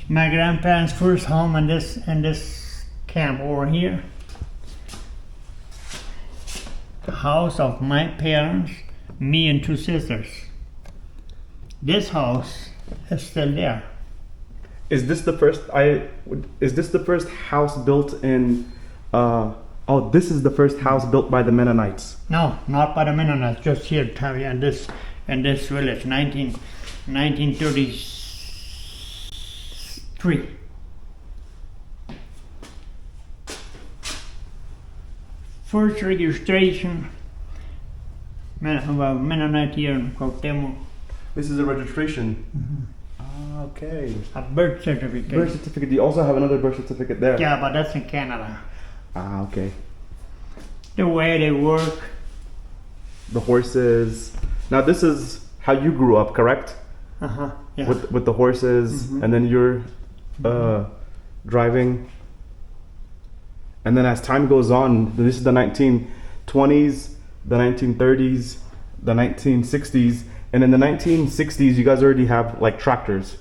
My grandparents' first home in this camp over here. The house of my parents, me and two sisters. This house is still there. Is this the first house built in this is the first house built by the Mennonites? No, not by the Mennonites, just here in this village, 1933. First registration Mennonite here in Cuauhtemoc. This is a registration. Mm-hmm. Okay. A birth certificate. Birth certificate. You also have another birth certificate there. Yeah, but that's in Canada. Okay. The way they work. The horses. Now this is how you grew up, correct? Yeah. Yeah. with the horses, and then you're driving. And then as time goes on, this is the 1920s, the 1930s, the 1960s, and in the 1960s, you guys already have like tractors,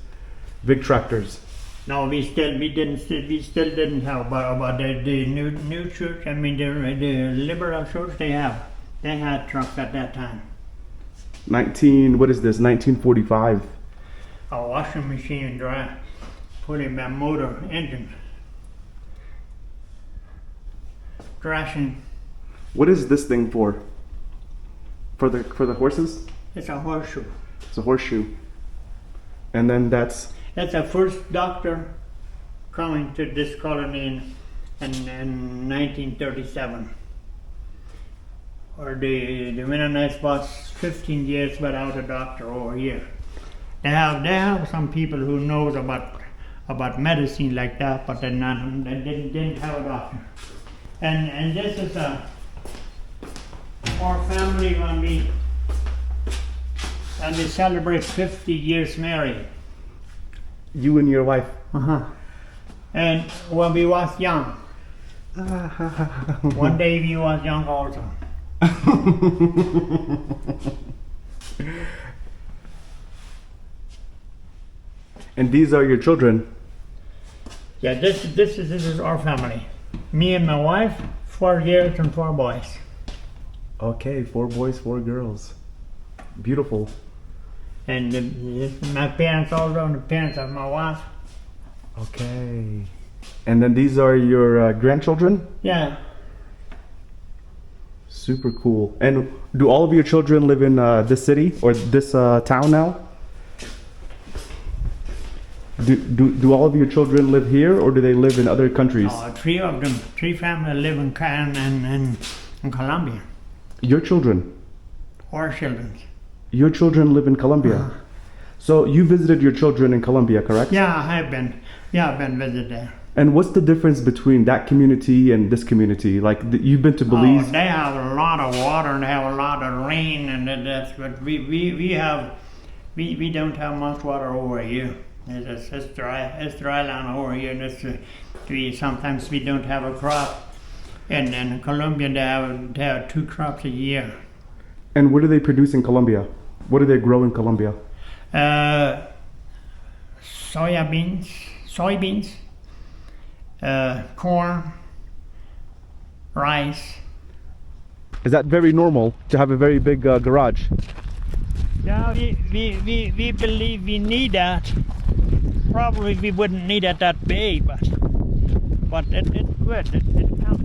big tractors. No, we still didn't have, but the new church, I mean the liberal church, they had trucks at that time. What is this? 1945. A washing machine drive, putting a motor engine, thrashing. What is this thing for? For the horses? It's a horseshoe. It's a horseshoe. And then that's the first doctor coming to this colony in 1937. Or the Mennonites was 15 years without a doctor over here. They have some people who knows about medicine like that, but they didn't have a doctor. And this is our family when we celebrate 50 years married. you and your wife. And when we was young, one day we was young also. And these are your children. Yeah, this is our family. Me and my wife, 4 girls and 4 boys. Okay, 4 boys, 4 girls. Beautiful. And my parents also, and the parents of my wife. Okay. And then these are your grandchildren? Yeah. Super cool. And do all of your children live in this city or this town now? Do all of your children live here, or do they live in other countries? 3 of them, 3 families live in Colombia. Your children? Our children. Your children live in Colombia. So you visited your children in Colombia, correct? Yeah, I've been visited there. And what's the difference between that community and this community? Like you've been to Belize? They have a lot of water and they have a lot of rain, and that's what we don't have much water over here. It's dry land over here, and sometimes we don't have a crop. And in Colombia they have 2 crops a year. And what do they produce in Colombia? What do they grow in Colombia? Soybeans, corn, rice. Is that very normal to have a very big garage? Yeah, we believe we need that. Probably we wouldn't need it that big, but it's good. It counts.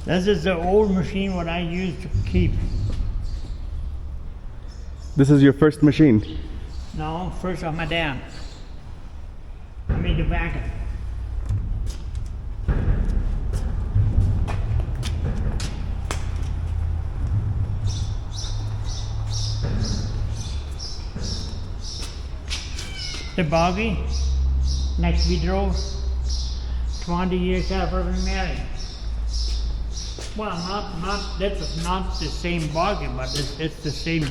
This is the old machine what I used to keep. This is your first machine? No, first of my dad. I made the wagon. The buggy, next we drove 20 years after we married. Well, that's not the same buggy, but it's the same.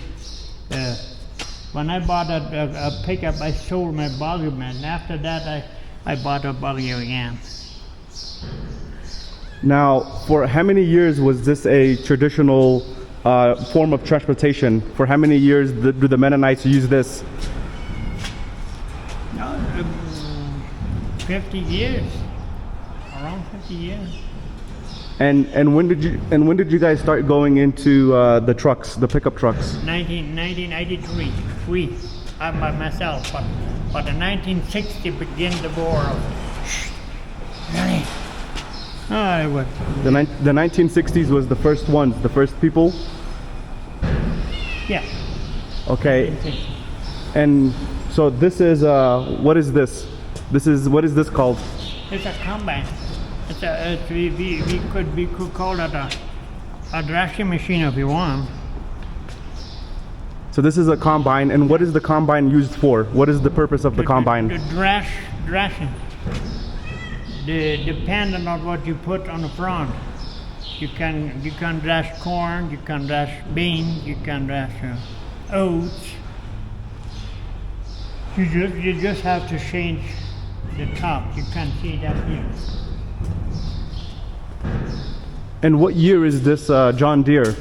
When I bought a pickup, I sold my buggy, man. After that, I bought a buggy again. Now, for how many years was this a traditional form of transportation? For how many years do the Mennonites use this? 50 years, around 50 years. And when did you guys start going into the trucks, the pickup trucks? 1993. I by myself, but in 1960 began the war. Really? Oh, it was. The 1960s was the first ones, the first people. Yeah. Okay. and so this is what is this? What is this called? It's a combine. We could call it a thrashing machine if you want. So this is a combine, and what is the combine used for? What is the purpose of the combine? The thrashing. Depending on what you put on the front. You can thrash corn, you can thrash beans, you can thrash oats. You just have to change the top. You can see that here. And what year is this John Deere?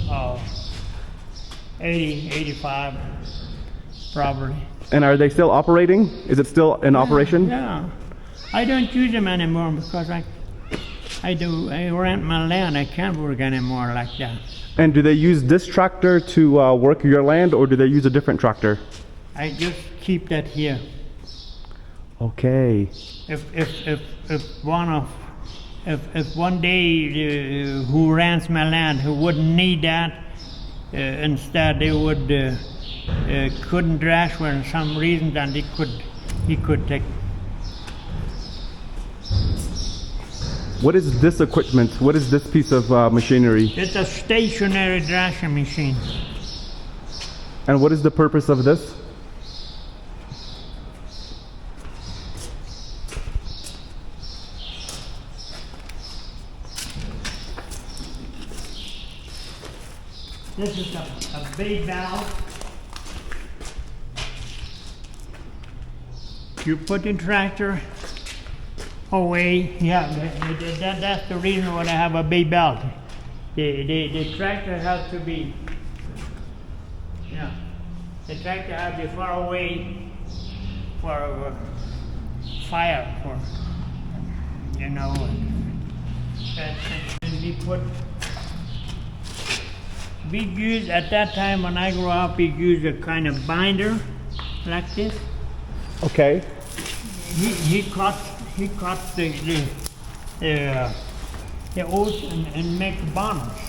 Oh, 80, 85, probably. And are they still operating? Is it still in operation? Yeah. I don't use them anymore because I rent my land. I can't work anymore like that. And do they use this tractor to work your land, or do they use a different tractor? I just keep that here. Okay. If one day who rents my land who wouldn't need that, instead they would couldn't thrash for some reason, then he could take. What is this equipment? What is this piece of machinery? It's a stationary thrashing machine. And what is the purpose of this? This is a big valve. You put the tractor away. Yeah, that's the reason why I have a big belt. The tractor has to be, the tractor has to be far away for fire, and we put. We used, at that time when I grew up, we used a kind of binder like this. Okay. He cut the oats and make bonnets.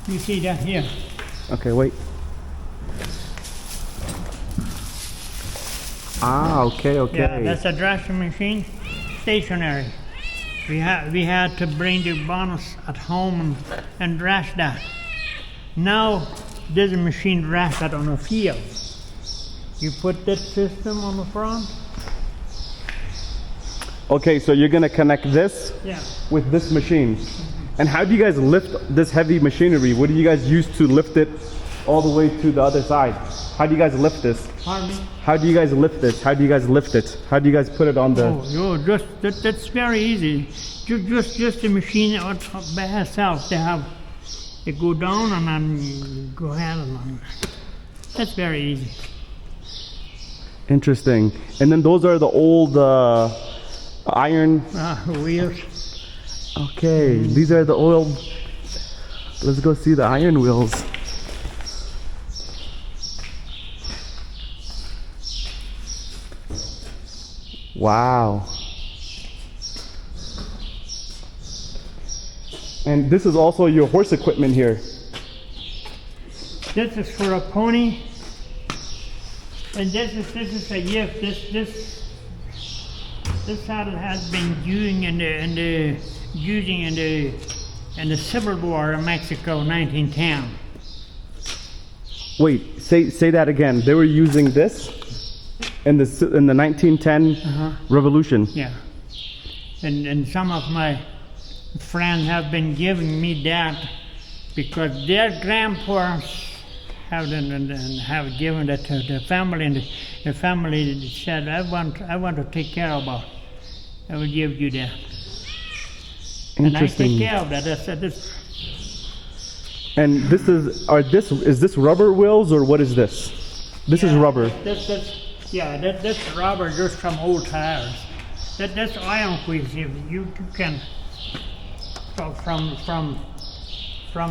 You see that here? Okay, wait. Ah, okay. Yeah, that's a thrashing machine, stationary. We had to bring the bonnets at home and thrash that. Now there's a machine thrash that on a field. You put that system on the front. Okay, so you're gonna connect this with this machine. And how do you guys lift this heavy machinery? What do you guys use to lift it all the way to the other side? How do you guys lift this? Pardon me? How do you guys lift this? How do you guys lift it? How do you guys put it on the... That's very easy. Just the machine by itself. They go down and then go ahead and that's very easy. Interesting. And then those are the old iron... wheels. Okay, these are the old... Let's go see the iron wheels. Wow. And this is also your horse equipment here. This is for a pony. And this is a gift. This saddle has been using in the Civil War in Mexico, 1910. Wait, say that again. They were using this in the 1910 revolution. Yeah, and some of my friends have been giving me that because their grandparents have given that to the family, and the family said, I want to take care of it. I will give you that. And I take care of that. I said this. And this is this rubber wheels or what is this? This is rubber. That's rubber just from old tires. That's iron wheels. You can from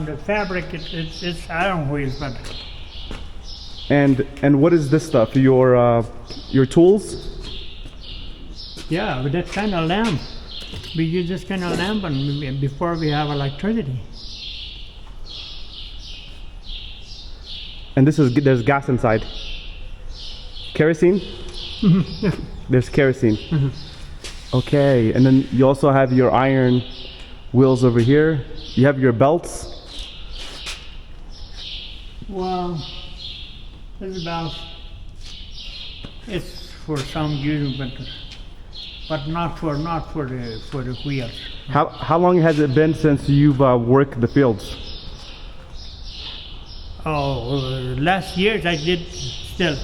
the fabric. It's iron wheels, but. And what is this stuff? Your tools? Yeah, with that kind of lamp. We use this kind of lamp before we have electricity. And there's gas inside. Kerosene? There's kerosene. Okay, and then you also have your iron wheels over here. You have your belts. Well, this belt, it's for some use, but but not for the wheels. How long has it been since you've worked the fields? Oh, last years I did still.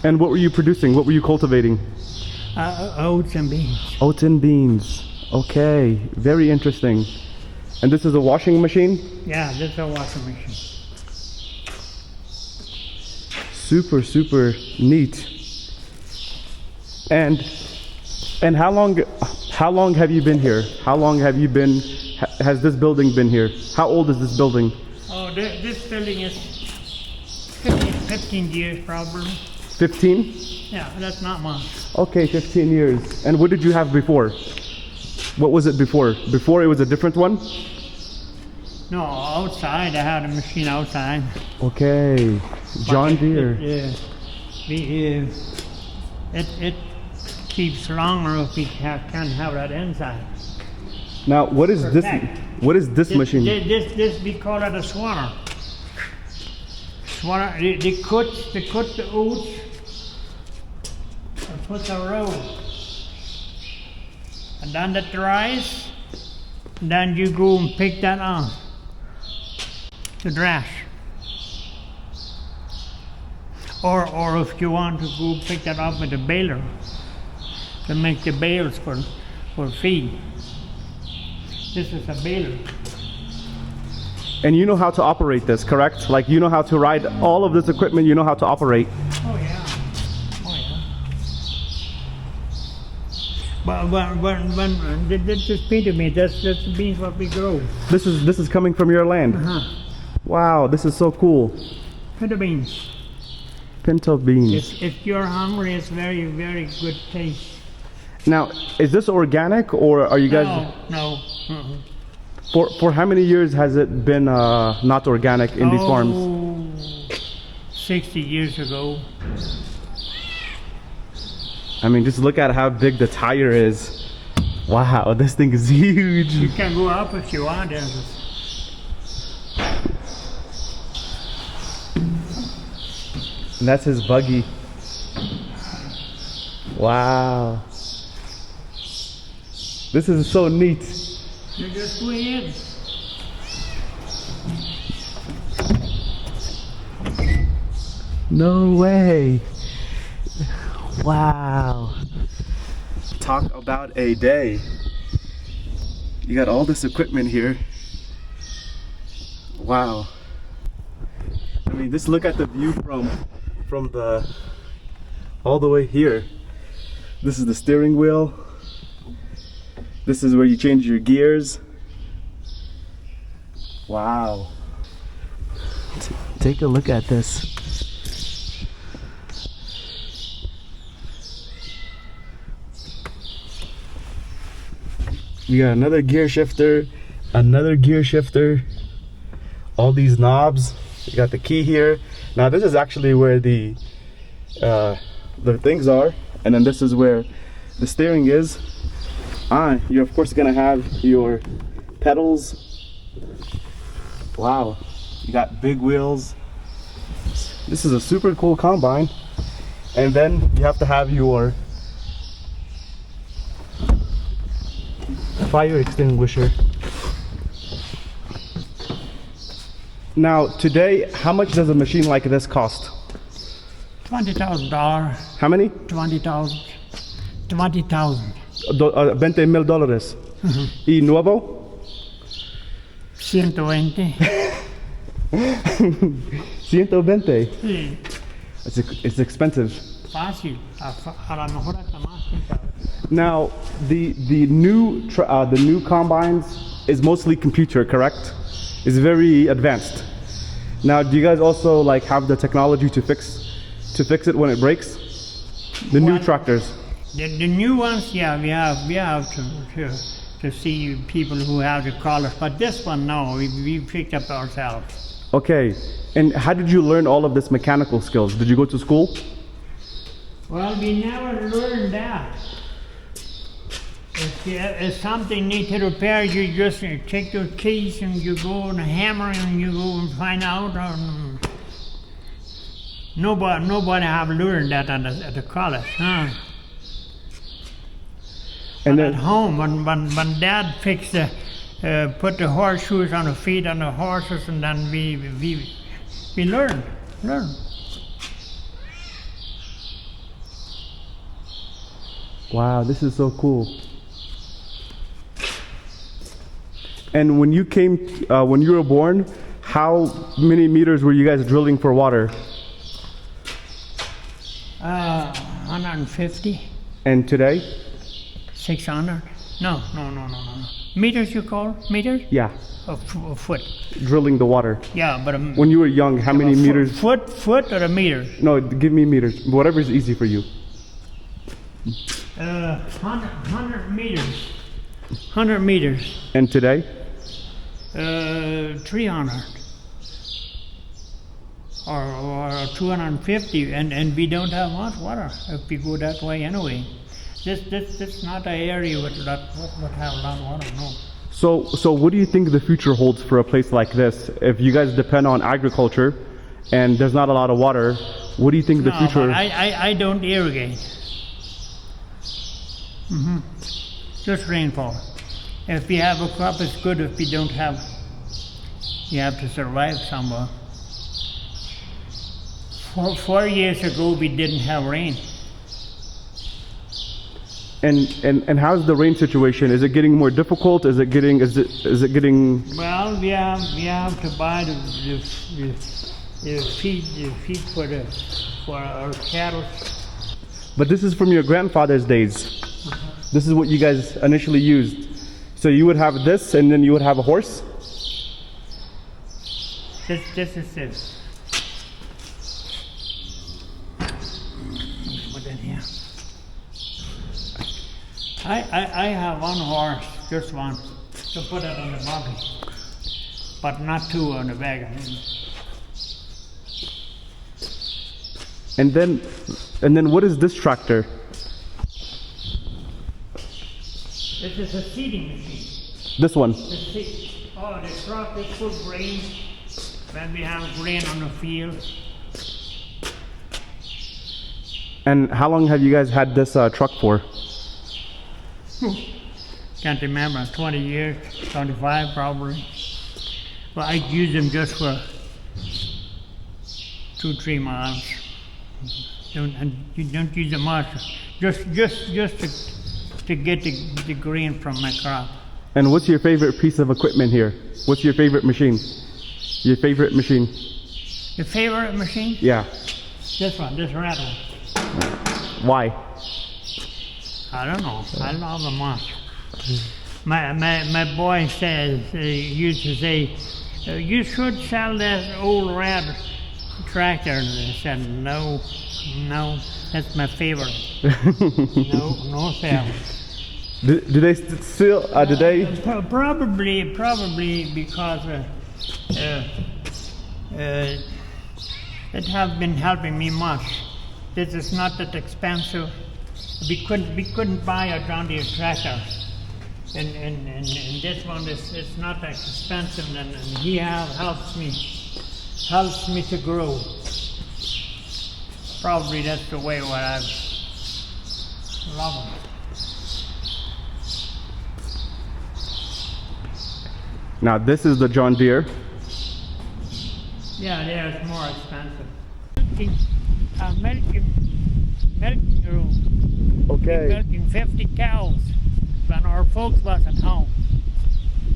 And what were you producing? What were you cultivating? Oats and beans. Oats and beans. Okay, very interesting. And this is a washing machine? Yeah, this is a washing machine. Super, super neat. And how long have you been here? How long have you been? Has this building been here? How old is this building? Oh, this building is 15 years probably. 15? Yeah, that's not much. Okay, 15 years. And what did you have before? What was it before? Before it was a different one? No, outside. I had a machine outside. Okay, John Deere. It keeps longer if we can't have that inside. Now, what is this? What is this machine? This we call it a swanner. Swanner. They cut the oats and put the row, and then it dries. And then you go and pick that up to thrash. Or if you want to go pick that up with a baler to make the bales for feed. This is a baler. And you know how to operate this, correct? Like you know how to ride all of this equipment, you know how to operate. Oh yeah. Oh yeah. But when this is to me, that's the beans what we grow. This is coming from your land. Wow, this is so cool. Pinto beans. Pinto beans. If you're hungry, it's very, very good taste. Now, is this organic or are you guys? No. For how many years has it been not organic in these farms? 60 years ago. I mean, just look at how big the tire is. Wow, this thing is huge. You can go up if you want. And that's his buggy. Wow. This is so neat. You just go in. No way. Wow. Talk about a day. You got all this equipment here. Wow. I mean, just look at the view from the all the way here. This is the steering wheel. This is where you change your gears. Wow. Take a look at this. You got another gear shifter, all these knobs. You got the key here. Now this is actually where the things are, and then this is where the steering is. You're of course gonna have your pedals. Wow, you got big wheels. This is a super cool combine. And then you have to have your fire extinguisher. Now today, how much does a machine like this cost? $20,000. How many? 20,000. 20,000. $20,000. ¿Y nuevo? 120. 120. Sí. It's expensive. Fácil. A lo mejor hasta más. Now, the new combines is mostly computer, correct? It's very advanced. Now, do you guys also like have the technology to fix it when it breaks? The new tractors. The new ones, yeah, we have to see people who have the collars, but this one, no, we picked up ourselves. Okay, and how did you learn all of this mechanical skills? Did you go to school? Well, we never learned that. If something needs to repair, you just take your keys and you go and hammer and you go and find out. Nobody have learned that at the college, huh? And But at then, home, when Dad fixed put the horseshoes on the feet on the horses, and then we learned. wow, this is so cool. And when you came, when you were born, how many meters were you guys drilling for water? 150, And today? 600. No. Meters, you call meters? Yeah, A foot. drilling the water. Yeah, but When you were young, how many meters? Foot or a meter? No, give me meters. Whatever is easy for you. 100 meters. 100 meters. And today? 300. Or 250, and we don't have much water if we go that way anyway. This not an area would have a lot of water, no. So what do you think the future holds for a place like this? If you guys depend on agriculture and there's not a lot of water, what do you think the No, future? but I don't irrigate. Just rainfall. If we have a crop, it's good. If we don't have, you have to survive somewhere. 4 years ago, we didn't have rain. And how's the rain situation? Is it getting more difficult? Is it getting Well, we have to buy the feed for our cattle. But this is from your grandfather's days. This is what you guys initially used. So you would have this, and then you would have a horse? This is it. Put it here. I have one horse, just one, to put it on the buggy, but not two on the wagon. And then what is this tractor? This is a seeding machine. This one. The truck is full grain. When we have grain on the field. And how long have you guys had this truck for? Can't remember, 20 years, 25 probably. Well, I use them just for 2-3 miles. And you don't use them much, just to get the grain from my crop. And what's your favorite piece of equipment here? What's your favorite machine? Your favorite machine? Your favorite machine? Yeah. This one, this red one. Why? I don't know. I love them much. My boy says, used to say, you should sell that old red tractor. And I said, no, that's my favorite. no sale. Do they still? Do they? Probably because it have been helping me much. This is not that expensive. We couldn't buy a John Deere tractor, and this one is not that expensive, and he helps me to grow. Probably that's the way what I love them. Now this is the John Deere. Yeah, it's more expensive. Milking room. Okay. Milking 50 cows when our folks was at home.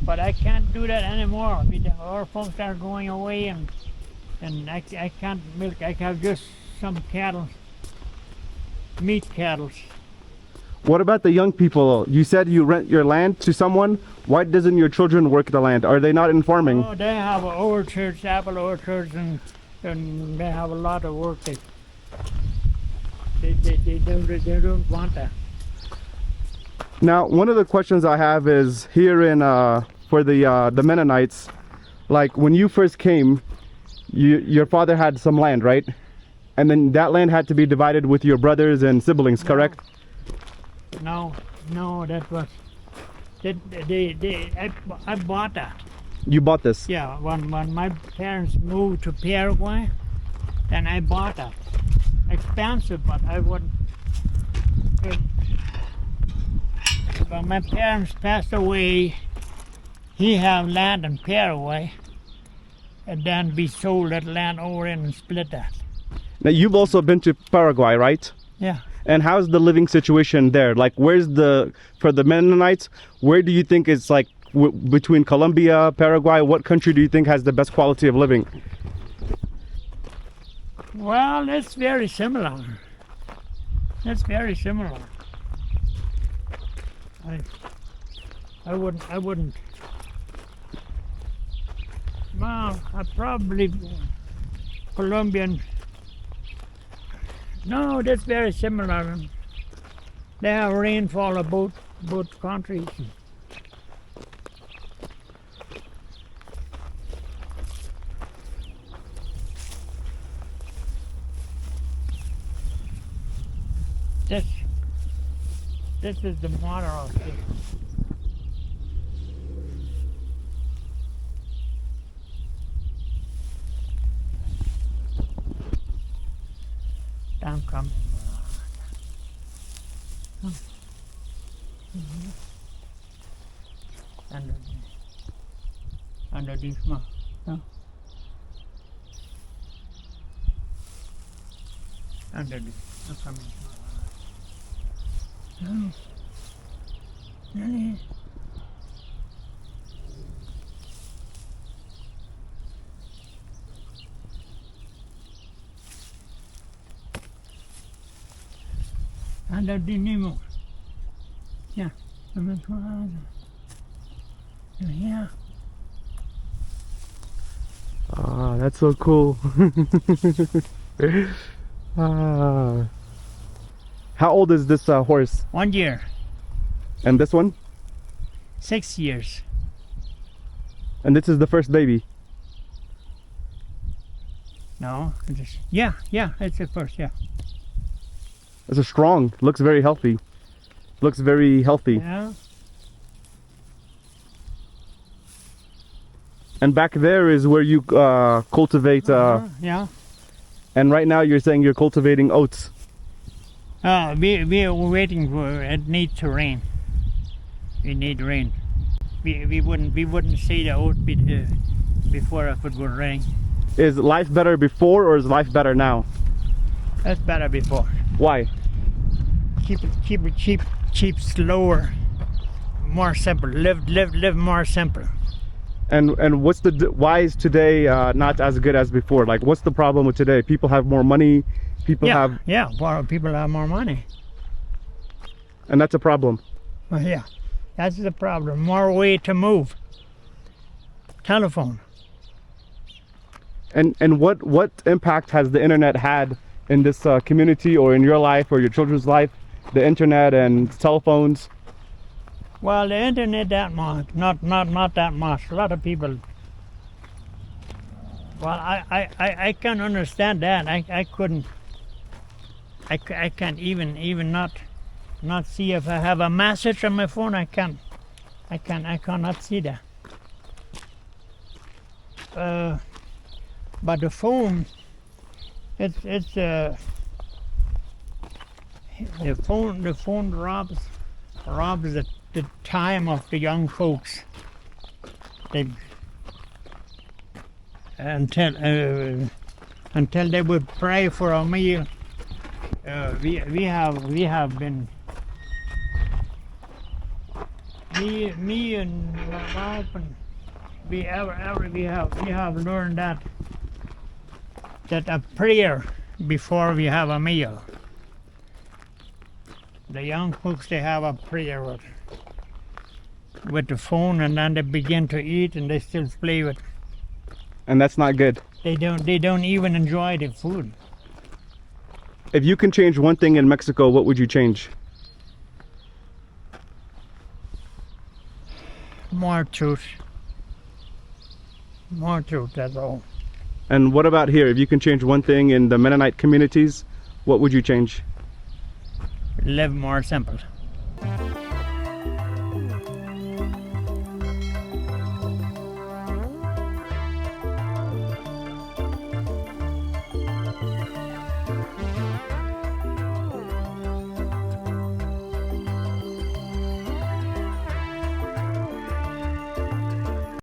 But I can't do that anymore. Our folks are going away, and I can't milk. I have just some cattle, meat cattle. What about the young people? You said you rent your land to someone. Why doesn't your children work the land? Are they not in farming? Oh, they have orchards, apple orchards, and they have a lot of work. They don't want that. Now, one of the questions I have is here in for the Mennonites, like when you first came, your father had some land, right? And then that land had to be divided with your brothers and siblings, correct? No, that was. I bought that. You bought this? Yeah, when my parents moved to Paraguay, Then I bought a expensive, but I wouldn't. When my parents passed away, he have land in Paraguay, and then we sold that land over and split that. Now you've also been to Paraguay, right? Yeah. And how's the living situation there? Like, where's for the Mennonites, where do you think it's like between Colombia, Paraguay, what country do you think has the best quality of living? Well, it's very similar. It's very similar. I wouldn't. Well, I probably Colombian. No, that's very similar. They have rainfall of both countries. This is the motto of it. I'm coming. Under this one. No. Under this. I'm coming. No. Really? Under the Nemo. Yeah. Yeah. Ah, that's so cool. How old is this horse? 1 year. And this one? 6 years. And this is the first baby? No, yeah, it's the first, yeah. It's a strong, looks very healthy. Looks very healthy. Yeah. And back there is where you cultivate, yeah. And right now you're saying you're cultivating oats. We are waiting for it needs to rain. We need rain. We wouldn't see the oat before if it would rain. Is life better before or is life better now? That's better before. Why? Keep it cheap, slower, more simple. Live more simple. And what's why is today not as good as before? Like, what's the problem with today? People have more money. People have people have more money. And that's a problem. Well, yeah, that's the problem. More way to move. Telephone. And what impact has the internet had in this community or in your life or your children's life? The internet and cell phones. Well, the internet that much, not that much. A lot of people. Well, I can understand that. I couldn't. I can't even not see if I have a message on my phone. I cannot see that. But the phone, it's the phone robs the time of the young folks. Until they would pray for a meal. We have been, me and my wife, and we have learned that a prayer before we have a meal. The young folks, they have a prayer with the phone, and then they begin to eat, and they still play with. And that's not good. They don't even enjoy the food. If you can change one thing in Mexico, what would you change? More truth. More truth, that's all. And what about here? If you can change one thing in the Mennonite communities, what would you change? Live more simple.